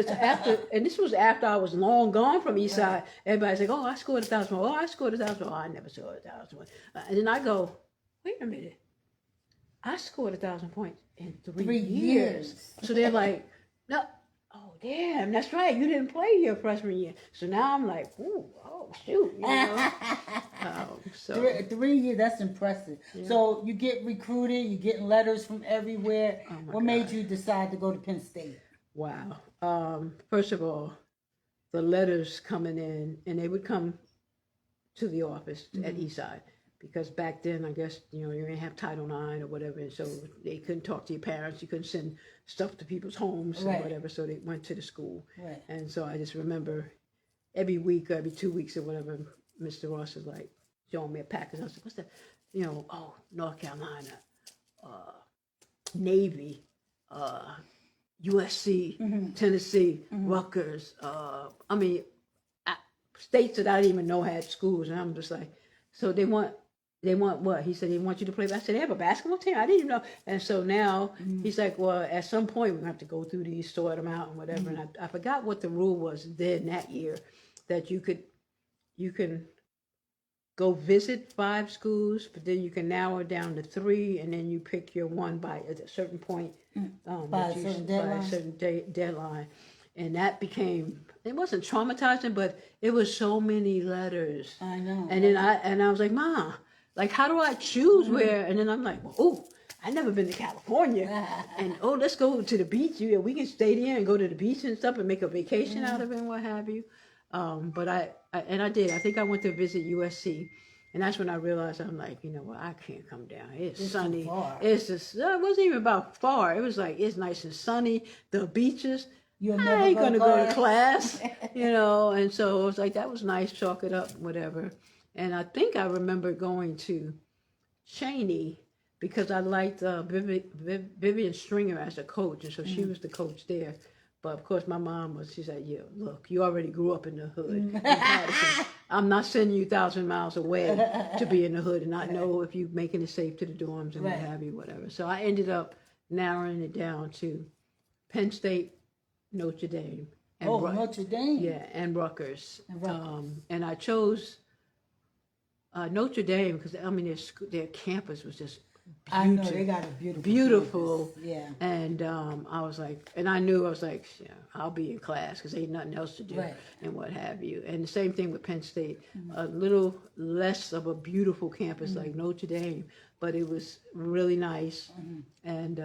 B: and this was after I was long gone from East Side, everybody's like, oh, I scored 1,000. Oh, I scored 1,000. Oh, I never scored 1,000. And then I go, wait a minute. I scored 1,000 points in 3 years. So they're like, no. Oh, damn, that's right. You didn't play your freshman year. So now I'm like, ooh, oh, shoot. You know? So
A: 3 years, that's impressive. Yeah. So you get recruited, you're getting letters from everywhere. Oh what made you decide to go to Penn State?
B: Wow. First of all, the letters coming in, and they would come to the office at Eastside. Because back then, I guess, you know, you didn't have Title IX or whatever, and so they couldn't talk to your parents. You couldn't send stuff to people's homes or whatever, so they went to the school. Right. And so I just remember every week, every 2 weeks or whatever, Mr. Ross was like showing me a package. I was like, what's that? You know, oh, North Carolina, Navy, USC, Tennessee, Rutgers. I mean, states that I didn't even know had schools, and I'm just like, so they want what? He said, they want you to play. I said, they have a basketball team? I didn't even know. And so now he's like, well, at some point we're going to have to go through these, sort them out and whatever. And I forgot what the rule was then that year, that you can go visit 5 schools, but then you can narrow it down to 3, and then you pick your one by a certain point. By a certain deadline. And that became, it wasn't traumatizing, but it was so many letters. I know. And then I was like, Ma, like, how do I choose where? And then I'm like, well, oh, I've never been to California. And, oh, let's go to the beach. We can stay there and go to the beach and stuff and make a vacation out of it and what have you. But I did. I think I went to visit USC. And that's when I realized, I'm like, you know what, I can't come down. It's sunny. It's just, it wasn't even about far. It was like, it's nice and sunny. The beaches. I ain't going to go to class, you know. And so it was like, that was nice, chalk it up, whatever. And I think I remember going to Cheney because I liked Vivian Stringer as a coach. And so she was the coach there. But of course, my mom she said, yeah, look, you already grew up in the hood. I'm not sending you 1,000 miles away to be in the hood and not know if you're making it safe to the dorms and what have you, whatever. So I ended up narrowing it down to Penn State, Notre Dame. And
A: Notre Dame?
B: Yeah, and Rutgers. And I chose Notre Dame because, I mean, their campus was just beautiful.
A: I know, they got a beautiful campus. Yeah.
B: And I was like, and I knew, I was like, yeah, I'll be in class because ain't nothing else to do and what have you. And the same thing with Penn State. A little less of a beautiful campus like Notre Dame, but it was really nice. And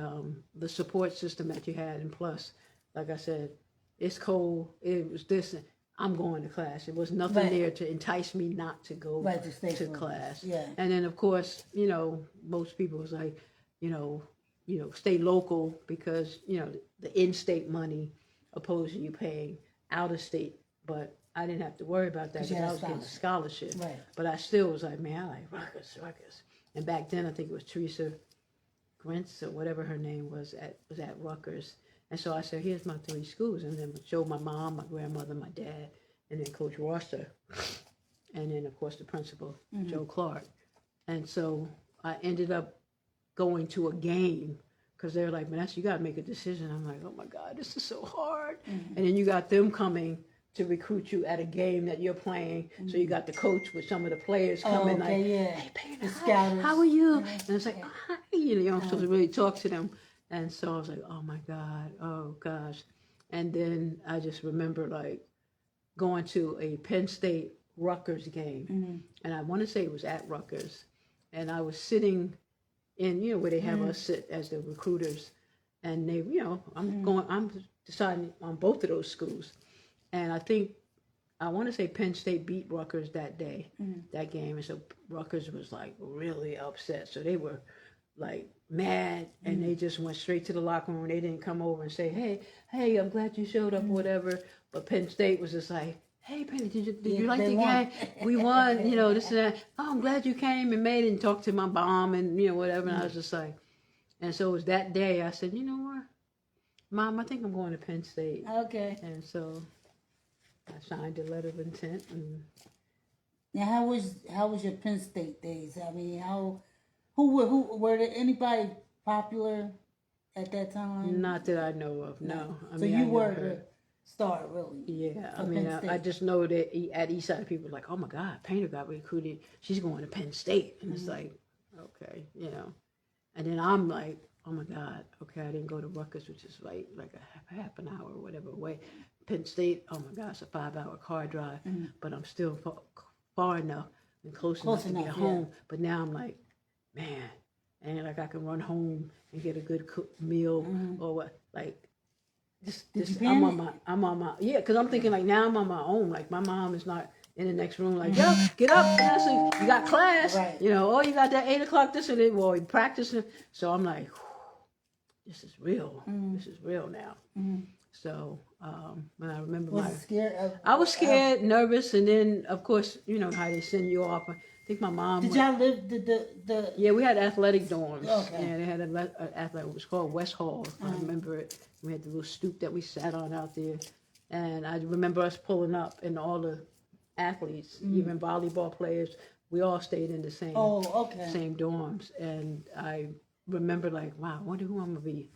B: the support system that you had, and plus, like I said, it's cold. It was this. I'm going to class. There was nothing there to entice me not to go to class. Yeah. And then, of course, you know, most people was like, you know, stay local because, you know, the in-state money opposed to you paying out-of-state. But I didn't have to worry about that because I was getting a scholarship. Right. But I still was like, man, I like Rutgers. And back then, I think it was Teresa Grintz or whatever her name was at Rutgers. And so I said, here's my 3 schools. And then showed my mom, my grandmother, my dad, and then Coach Rosser. And then, of course, the principal, Joe Clark. And so I ended up going to a game because they're like, Vanessa, you got to make a decision. I'm like, oh, my God, this is so hard. And then you got them coming to recruit you at a game that you're playing. So you got the coach with some of the players coming hey, Paynter, how are you? And it's like, hi, you know, you're not supposed to really talk to them. And so I was like, oh my God, oh gosh. And then I just remember like going to a Penn State Rutgers game. And I want to say it was at Rutgers. And I was sitting in, where they have us sit as the recruiters. And they, I'm deciding on both of those schools. And I want to say Penn State beat Rutgers that day, that game. And so Rutgers was like really upset. So they were like mad, and they just went straight to the locker room. They didn't come over and say, hey, I'm glad you showed up or whatever. But Penn State was just like, hey, Penny, did you like the game? We won, this and that. Oh, I'm glad you came and made it and talked to my mom and, whatever. And I was just like, and so it was that day I said, you know what, Mom, I think I'm going to Penn State.
A: Okay.
B: And so I signed a letter of intent. And
A: now, how was your Penn State days? I mean, who were there anybody popular at that time?
B: Not that I know of, no.
A: So you were the star, really?
B: Yeah, I mean, I just know that at Eastside, people were like, oh my God, Paynter got recruited. She's going to Penn State. And it's like, okay, And then I'm like, oh my God, okay, I didn't go to Rutgers, which is like a half an hour or whatever away. Penn State, oh my God, it's a 5-hour car drive, but I'm still far enough and close enough to get home. But now I'm like, man, and like I can run home and get a good meal or what, like. I'm on my, because I'm thinking like now I'm on my own. Like my mom is not in the next room. Like, yo, get up, Vanessa, you got class.
A: Right.
B: You you got that 8 o'clock this and that. Well, you practicing. So I'm like, this is real. This is real now. So when I remember I was scared, nervous, and then of course how they send you off. I think my mom.
A: Did y'all live the?
B: Yeah, we had athletic dorms.
A: Okay.
B: Yeah, they had an athletic. It was called West Hall. I remember it. We had the little stoop that we sat on out there, and I remember us pulling up, and all the athletes, even volleyball players, we all stayed in the same same dorms. And I remember like, wow, I wonder who I'm gonna be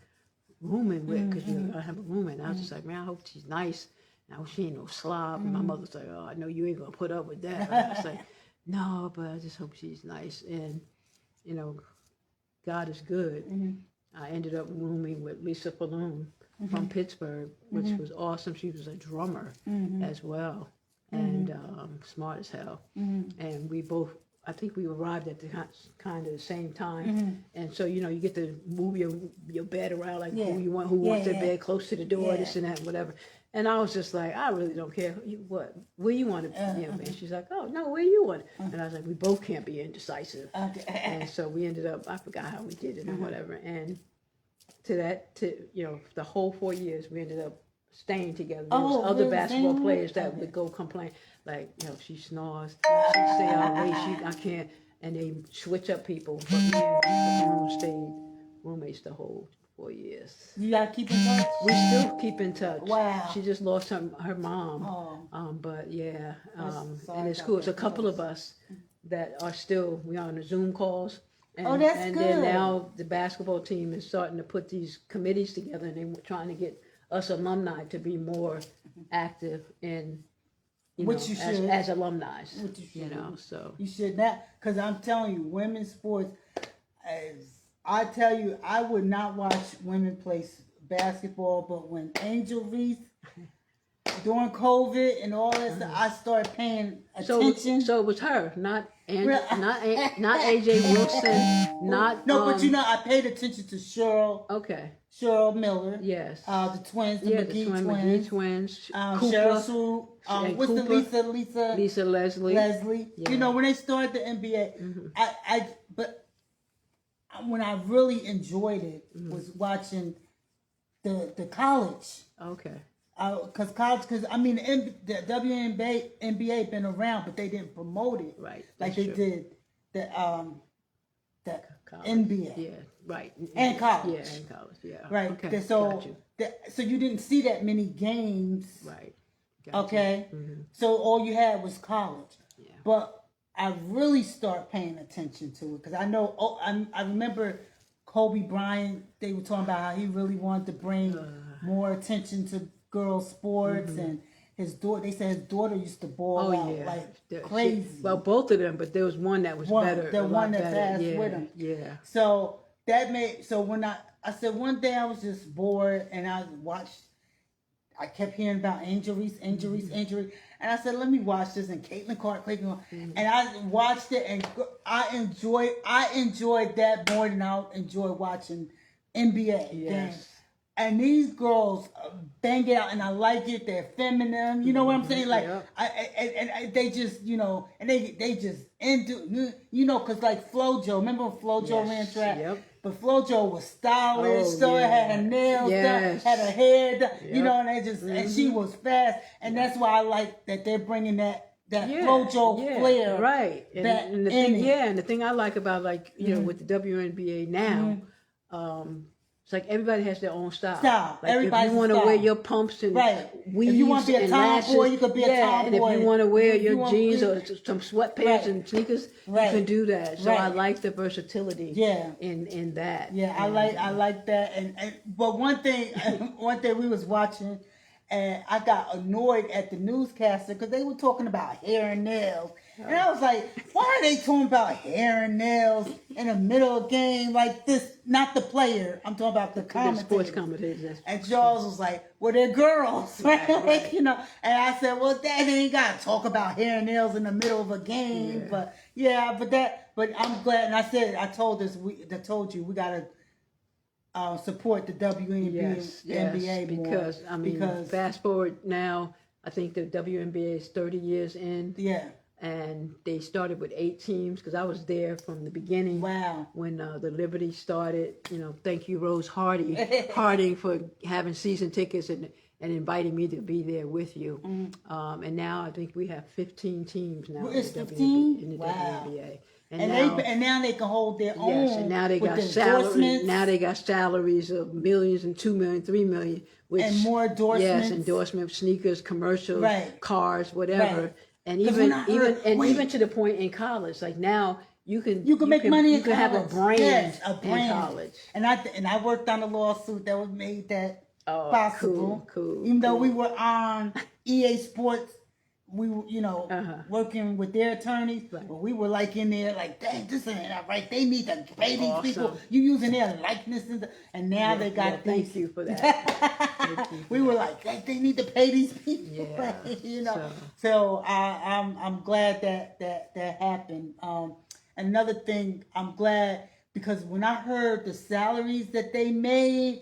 B: rooming with, because I have a roommate. And I was just like, man, I hope she's nice. And I hope she ain't no slob. And my mother's like, oh, I know you ain't gonna put up with that. I was like, no, but I just hope she's nice. And God is good. I ended up rooming with Lisa Falloon from Pittsburgh, which was awesome. She was a drummer as well, and smart as hell. And we both, I think we arrived at the kind of the same time. And so, you get to move your bed around, like who wants their bed close to the door, this and that, whatever. And I was just like, I really don't care where you want to be. And she's like, oh, no, where you want. And I was like, we both can't be indecisive. And so we ended up, I forgot how we did it or whatever. And the whole 4 years, we ended up staying together. There was other basketball players that would go complain, like, she snores, she stay out late, I can't, and they switch up people. But me and the stayed roommates the whole 4 years.
A: You gotta keep in touch?
B: We still keep in touch.
A: Wow.
B: She just lost her mom. But yeah, and it's cool. It's a couple of us that are still, we are on the Zoom calls. And,
A: that's
B: and
A: good.
B: then now the basketball team is starting to put these committees together, and they're trying to get us alumni to be more active in, as alumni. So
A: you should not, because I'm telling you, women's sports. I tell you, I would not watch women play basketball, but when Angel Reese during COVID and all that stuff, I started paying attention.
B: So it was her, not AJ Wilson, not
A: but I paid attention to Cheryl.
B: Okay.
A: Cheryl Miller.
B: Yes.
A: The twins, the
B: McGee twins.
A: Cheryl Sue. What's
B: Cooper,
A: the
B: Lisa Leslie.
A: Leslie.
B: Yeah.
A: When they started the NBA, but when I really enjoyed it was watching the college.
B: Okay.
A: Because the WNBA been around, but they didn't promote it like they did the NBA.
B: Yeah, right.
A: And college.
B: Yeah, and college. Yeah.
A: Right.
B: Okay.
A: So you didn't see that many games.
B: Right.
A: Okay. So all you had was college.
B: Yeah.
A: But I really start paying attention to it because I know. I remember Kobe Bryant. They were talking about how he really wanted to bring more attention to girls' sports, and his daughter. They said his daughter used to ball out like crazy.
B: Both of them, but there was one that was better.
A: The one that passed with him.
B: Yeah.
A: So that made, so when I said one day I was just bored and I kept hearing about injuries, injury. And I said, let me watch this. And Caitlin Clark, and I watched it, and I enjoyed that more than I enjoy watching NBA games. And these girls bang it out, and I like it. They're feminine, you know what I'm saying? Like, and they just, and they just because like FloJo, remember when FloJo ran track? Yep. But FloJo was stylish, it had her nails done, had her hair done, and they just, and she was fast, and that's why I like that they're bringing that FloJo flair,
B: right? And the thing, and the thing I like about with the WNBA now, it's like everybody has their own style. Like if you want to wear your pumps and weaves, if you want to be a tomboy, you could be a tomboy. And if you want to wear your jeans or some sweatpants and sneakers, you can do that. So I like the versatility. In that.
A: Yeah, I like that. But one thing we was watching, and I got annoyed at the newscaster because they were talking about hair and nails. And I was like, why are they talking about hair and nails in the middle of a game like this? Not the player. I'm talking about the commentators.
B: Sports commentators.
A: And Charles was like, well, they're girls, right? And I said, well, Dad ain't got to talk about hair and nails in the middle of a game. But I'm glad. And I told you, we got to support the WNBA more.
B: Because fast forward now, I think the WNBA is 30 years in.
A: Yeah.
B: And they started with 8 teams because I was there from the beginning. Wow. When the Liberty started, thank you, Rose Harding for having season tickets and inviting me to be there with you. And now I think we have 15 teams now
A: in the WNBA. And now they can hold their own.
B: Yes, and now they got salaries. Now they got salaries of millions and 2 million, 3 million,
A: and more endorsements.
B: Yes, endorsements, sneakers, commercials, cars, whatever. Right. And even to the point in college, like now you can make money. You can have a brand in college.
A: And I worked on a lawsuit that was made that possible. Cool. Even though we were on EA Sports, we were working with their attorneys, but we were like in there like, dang, this ain't right. They need to pay these people. You using their likenesses, and now they got things.
B: Thank you for that.
A: We were like, they need to pay these people. So I'm glad that happened. Another thing, I'm glad because when I heard the salaries that they made,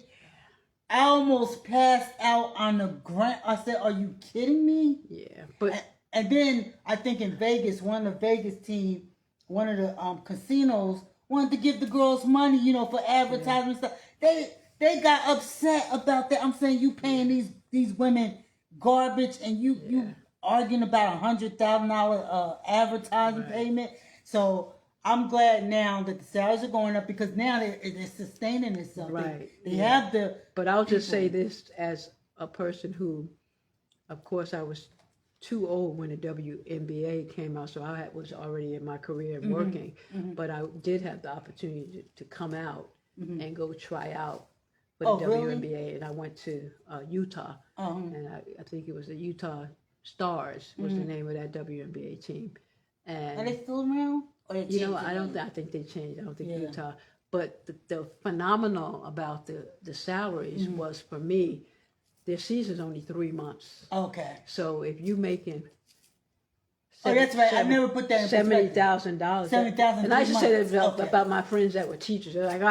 A: I almost passed out on the ground. I said, are you kidding me?
B: Yeah. But
A: and then I think in Vegas, one of the Vegas team, one of the casinos wanted to give the girls money, for advertising stuff. They got upset about that. I'm saying you paying these women garbage, and you arguing about $100,000 advertising payment. So I'm glad now that the salaries are going up because now they're sustaining itself.
B: Right.
A: They have the.
B: But I'll just say this as a person who, of course, I was too old when the WNBA came out, so I was already in my career and working. But I did have the opportunity to come out and go try out for the WNBA, and I went to Utah, and I think it was the Utah Stars was the name of that WNBA team. And
A: are they still around?
B: I think they changed. I don't think Utah. But the phenomenal about the salaries was, for me, their season's only 3 months.
A: Okay.
B: So if you making
A: that's right. I never put that in
B: $70,000. $70,000. And I used to say that about my friends that were teachers. They're like,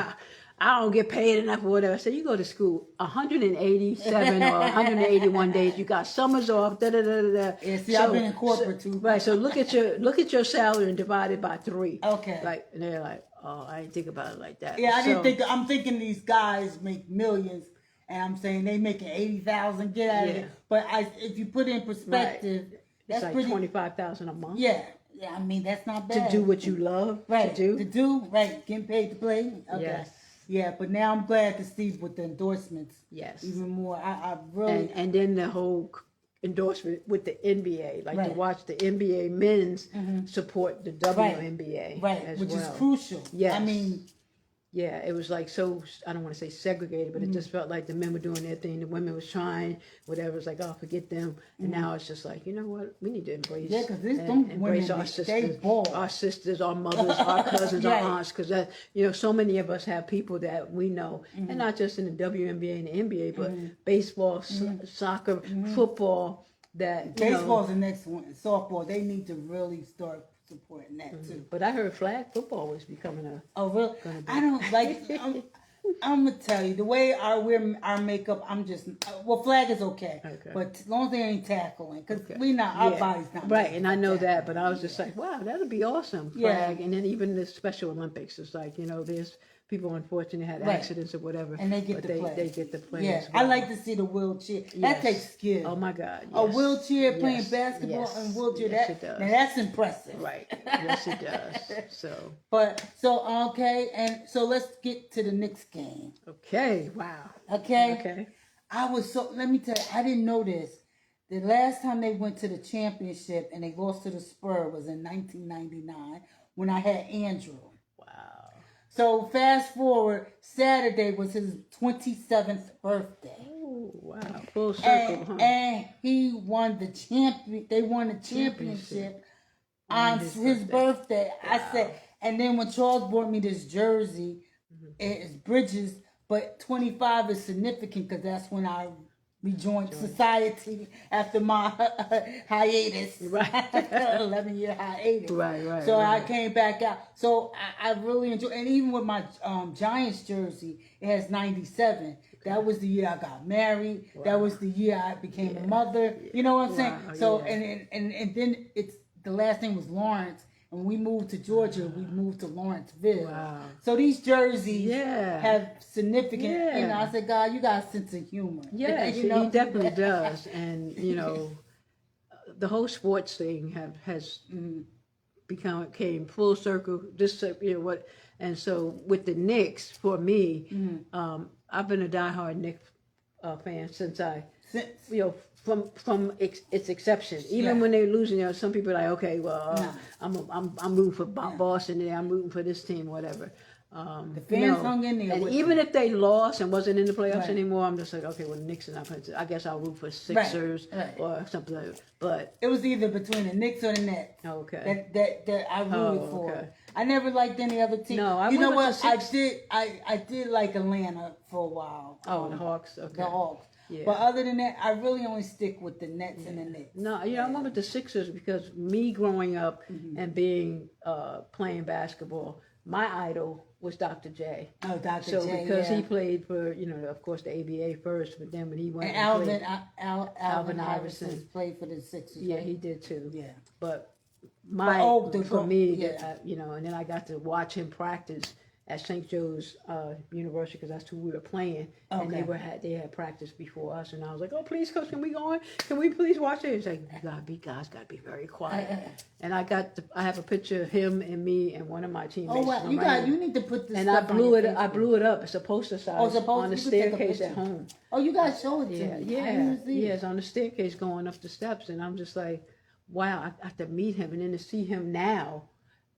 B: I don't get paid enough or whatever. I said, you go to school 187 or 181 days. You got summers off.
A: Yeah, see, I've been in corporate too.
B: Right. So look at your salary and divide it by 3.
A: Okay.
B: Like, and they're like, oh, I didn't think about it like that.
A: Yeah, I didn't think. I'm thinking these guys make millions, and I'm saying they making 80,000. Get out of it. But if you put it in perspective, that's
B: it's like $25,000 a month.
A: Yeah. I mean, that's not bad.
B: To do what you love.
A: Right.
B: To do.
A: Getting paid to play. Okay.
B: Yes.
A: Yeah, but now I'm glad to see with the endorsements.
B: Yes.
A: Even more. I really.
B: And then the whole endorsement with the NBA, like to watch the NBA men's support the WNBA.
A: Right. Which is crucial.
B: Yes.
A: I mean,
B: yeah, it was like so, I don't want to say segregated, but it just felt like the men were doing their thing, the women was trying, whatever. It's like, oh, forget them. And now it's just like, you know what? We need to embrace, embrace our sisters, our mothers, our cousins, our aunts, because that, you know, so many of us have people that we know, and not just in the WNBA and the NBA, but baseball, soccer, football. That
A: baseball's the next one. Softball, they need to really start supporting that too.
B: But I heard flag football was becoming a.
A: Oh really? I don't like. I'm gonna tell you the way I wear our makeup. I'm just flag is okay, but as long as they ain't tackling, because we not our body's not
B: right. And I know that, but I was just like, wow, that'd be awesome. Flag, and then even the Special Olympics, it's like, you know, there's people unfortunately had accidents or whatever,
A: and they get the play.
B: They get the play.
A: Yeah, I like to see the wheelchair. That takes skill.
B: Oh my God, yes.
A: A wheelchair playing basketball and wheelchair.
B: It does.
A: Now that's impressive.
B: Right. Yes, it does.
A: So okay, and so let's get to the Knicks game.
B: Okay. Wow.
A: Okay. Let me tell you, I didn't know this. The last time they went to the championship and they lost to the Spurs was in 1999 when I had Andrew. So fast forward, Saturday was his 27th birthday.
B: Oh, wow. Full circle,
A: and he won the They won the championship on his birthday. Wow. I said, and then when Charles bought me this jersey, it's Bridges, but 25 is significant because that's when I rejoined society after my hiatus. Right. 11-year hiatus.
B: Right.
A: So I came back out. So I really enjoyed, and even with my Giants jersey, it has 97. Okay. That was the year I got married. Wow. That was the year I became a mother. You know what I'm saying? So and then it's the last name was Lawrence. When we moved to Georgia, we moved to Lawrenceville. Wow. So these jerseys have significant. Yeah. You know, I said, God, you got a sense of humor.
B: Yeah,
A: you know?
B: He definitely does. And you know, the whole sports thing has came full circle. Just you know what, and so with the Knicks, for me, I've been a diehard Knicks fan since from its exception. Even when they're losing, you know, some people are like, okay, well, I'm rooting for Boston today. I'm rooting for this team, whatever.
A: The fans hung in there.
B: And even if they lost and wasn't in the playoffs anymore, I'm just like, okay, well, the Knicks are not going to. I guess I'll root for Sixers or something like that. But
A: it was either between the Knicks or the Nets.
B: Okay.
A: That I rooted for. Okay. I never liked any other team.
B: No,
A: you know what? I did like Atlanta for a while.
B: Oh, the Hawks. Okay.
A: The Hawks. Yeah. But other than that, I really only stick with the Nets and the Knicks.
B: No, you know, I went with the Sixers because me growing up and being playing basketball, my idol was Dr. J.
A: Oh, Dr. J.
B: So because he played for, you know, of course the ABA first, but then when he went
A: and Alvin Iverson played for the Sixers.
B: Yeah, he did too.
A: Yeah,
B: but
A: for
B: me, you know, and then I got to watch him practice at St. Joe's University because that's who we were playing, and they had practice before us, and I was like, oh please, coach, can we go on? Can we please watch it? He's like, you guys gotta be very quiet. And I have a picture of him and me and one of my teammates.
A: Oh wow, you need to put this.
B: And I blew it up. It's a poster size on the staircase at home.
A: Oh, you guys show it to me.
B: Yeah, it's on the staircase going up the steps, and I'm just like, wow, I have to meet him, and then to see him now.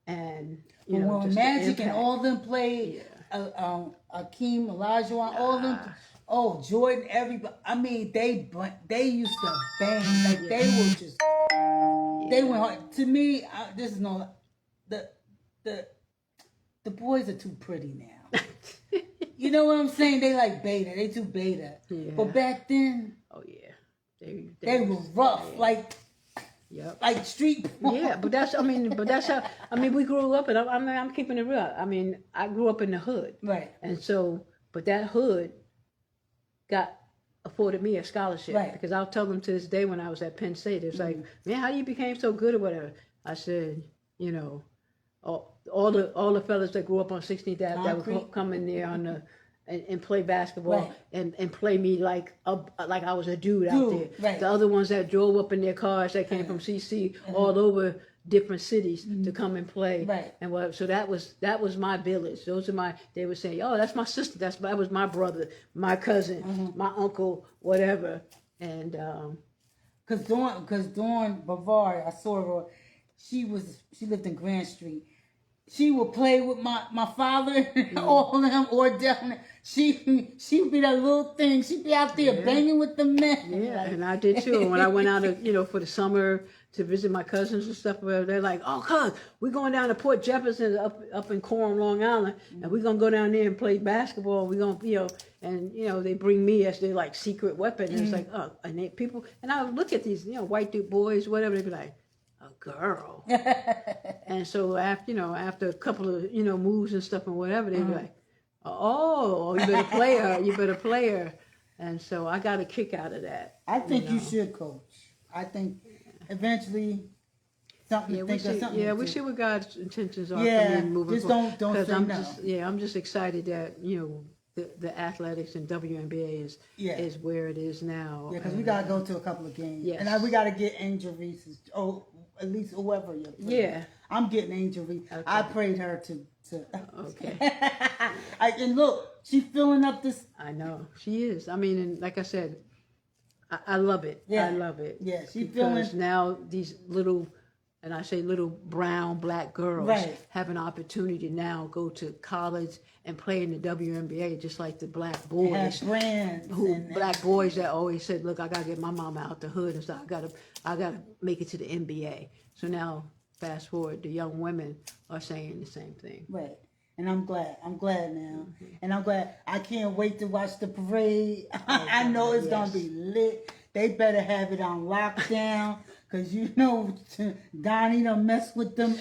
B: And you know,
A: when Magic and all them played, Akeem, Olajuwon, all them, Jordan, everybody. I mean, they used to bang like they were just. They went hard. To me, this is no, the boys are too pretty now. You know what I'm saying? They like beta. They too beta. Yeah. But back then, they were rough. Like.
B: Yep.
A: Like street.
B: Yeah, but that's how. I mean, we grew up, and I'm keeping it real. I mean, I grew up in the hood,
A: right?
B: And so, but that hood afforded me a scholarship,
A: right?
B: Because I'll tell them to this day when I was at Penn State, it's like, man, how you became so good or whatever. I said, you know, all the fellas that grew up on 16th Ave that would come in there on the. And play basketball and play me like I was a dude out there.
A: Right.
B: The other ones that drove up in their cars that came from CC all over different cities to come and play.
A: Right.
B: And so that was my village. Those are they were saying, oh, that's my sister. That was my brother, my cousin, my uncle, whatever. And
A: because Dawn Bavard, I saw her. She lived in Grand Street. she would play with my father, all of them, or down there. She'd be that little thing. She'd be out there banging with the men.
B: Yeah, and I did too. When I went out, for the summer to visit my cousins and stuff, where they're like, "Oh, cuz, we're going down to Port Jefferson up in Coram, Long Island, and we're gonna go down there and play basketball. We're gonna, and they bring me as their like secret weapon. And it's like, oh, and people, and I would look at these, white dude boys, whatever, they'd be like, a girl. And so after a couple of moves and stuff and whatever, they'd be like, oh, you better play her, you better play her. And so I got a kick out of that.
A: I think you should, Coach. I think eventually something to think of something.
B: Yeah, we see what God's intentions are.
A: Yeah,
B: moving
A: just
B: forward.
A: don't say
B: I'm
A: no.
B: I'm just excited that the athletics and WNBA is where it is now.
A: Yeah, because we gotta go to a couple of games. Yes. And we gotta get Angel Reese's. Oh, at least whoever you're playing.
B: Yeah.
A: I'm getting Angel Reese. Okay. I prayed her to
B: okay.
A: And look, she's filling up this.
B: I know she is. I mean, and like I said, I love it. Yeah. I love it.
A: Yeah, she's
B: because now these little, and I say little brown black girls have an opportunity to now go to college and play in the WNBA, just like the black boys.
A: Brands.
B: Black boys that always said, "Look, I gotta get my mama out the hood and stuff. I gotta make it to the NBA." So now, fast forward, the young women are saying the same thing.
A: Right. And I'm glad. I'm glad now. Mm-hmm. And I'm glad. I can't wait to watch the parade. I know it's going to be lit. They better have it on lockdown. Because Donnie done mess with them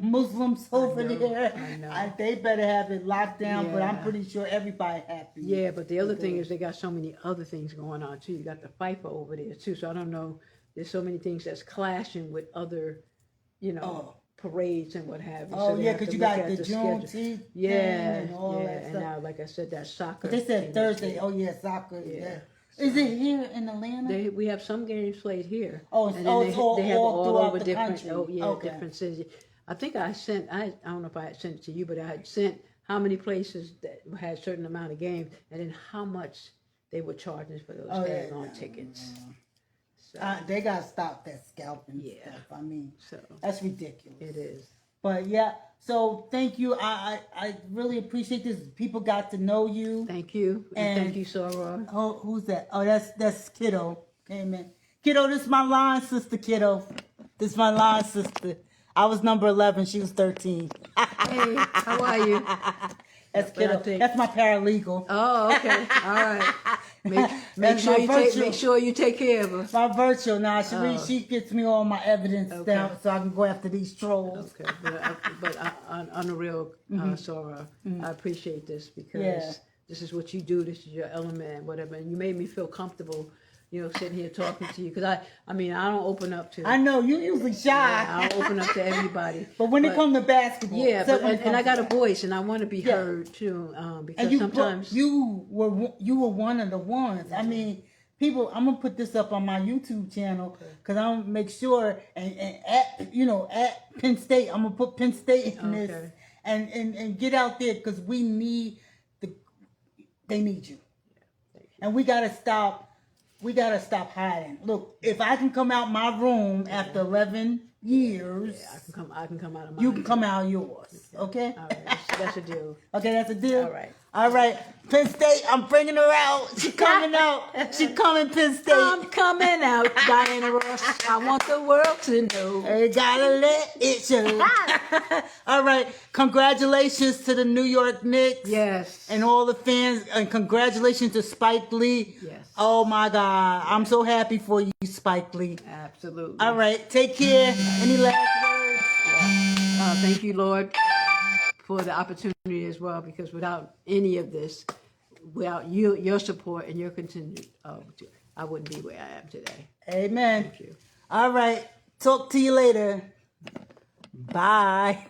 A: Muslims over there.
B: I know.
A: They better have it locked down. But I'm pretty sure everybody happy.
B: Yeah, but the other thing is they got so many other things going on, too. You got the FIFA over there, too. So I don't know. There's so many things that's clashing with other, parades and what have you.
A: Oh, so because you got the Juneteenth and all that stuff.
B: And now, like I said, that's soccer.
A: But they said Thursday. Oh, yeah, soccer. Yeah. Is it here in Atlanta?
B: We have some games played here.
A: Oh, and then they have all over the
B: different
A: country.
B: Oh, yeah, different cities. I think I don't know if I had sent it to you, but I had sent how many places that had a certain amount of games and then how much they were charging for those daggone tickets. So,
A: they got to stop that scalping stuff. I mean, that's ridiculous.
B: It is.
A: But so thank you. I really appreciate this. People got to know you.
B: Thank you. And thank you, Sarah.
A: Oh, who's that? Oh, that's Kiddo. Came in. Kiddo, this is my line sister, Kiddo. This is my line sister. I was number 11. She was 13.
B: Hey, how are you?
A: That's Kiddo. That's my paralegal.
B: Oh, okay. All right. Make sure you take care of her.
A: My virtual now. She gets me all my evidence down so I can go after these trolls.
B: Okay, but on the real, Sora, I appreciate this because this is what you do. This is your element, whatever. And you made me feel comfortable. Sitting here talking to you because I mean I don't open up to.
A: I know you usually shy.
B: I don't open up to everybody.
A: But when it comes to basketball,
B: and I got a voice and I want to be heard too. Because sometimes
A: you were one of the ones. I mean, people. I'm gonna put this up on my YouTube channel because I'm gonna make sure and at Penn State I'm gonna put Penn State in this and get out there because they need you, and we gotta stop. We got to stop hiding. Look, if I can come out my room after 11 years,
B: I can come out of mine.
A: You can come out of yours. Okay?
B: All right. That's a deal.
A: Okay, that's a deal?
B: All right.
A: Penn State, I'm bringing her out. She's coming out. She's coming, Penn State.
B: I'm coming out, Diana Ross. I want the world to know.
A: You gotta let it show. All right. Congratulations to the New York Knicks.
B: Yes.
A: And all the fans. And congratulations to Spike Lee.
B: Yes.
A: Oh, my God. I'm so happy for you, Spike Lee.
B: Absolutely.
A: All right. Take care. Any last words?
B: Yeah. Thank you, Lord, for the opportunity as well, because without any of this, without your support and your continued, I wouldn't be where I am today.
A: Amen.
B: Thank you.
A: All right. Talk to you later. Bye.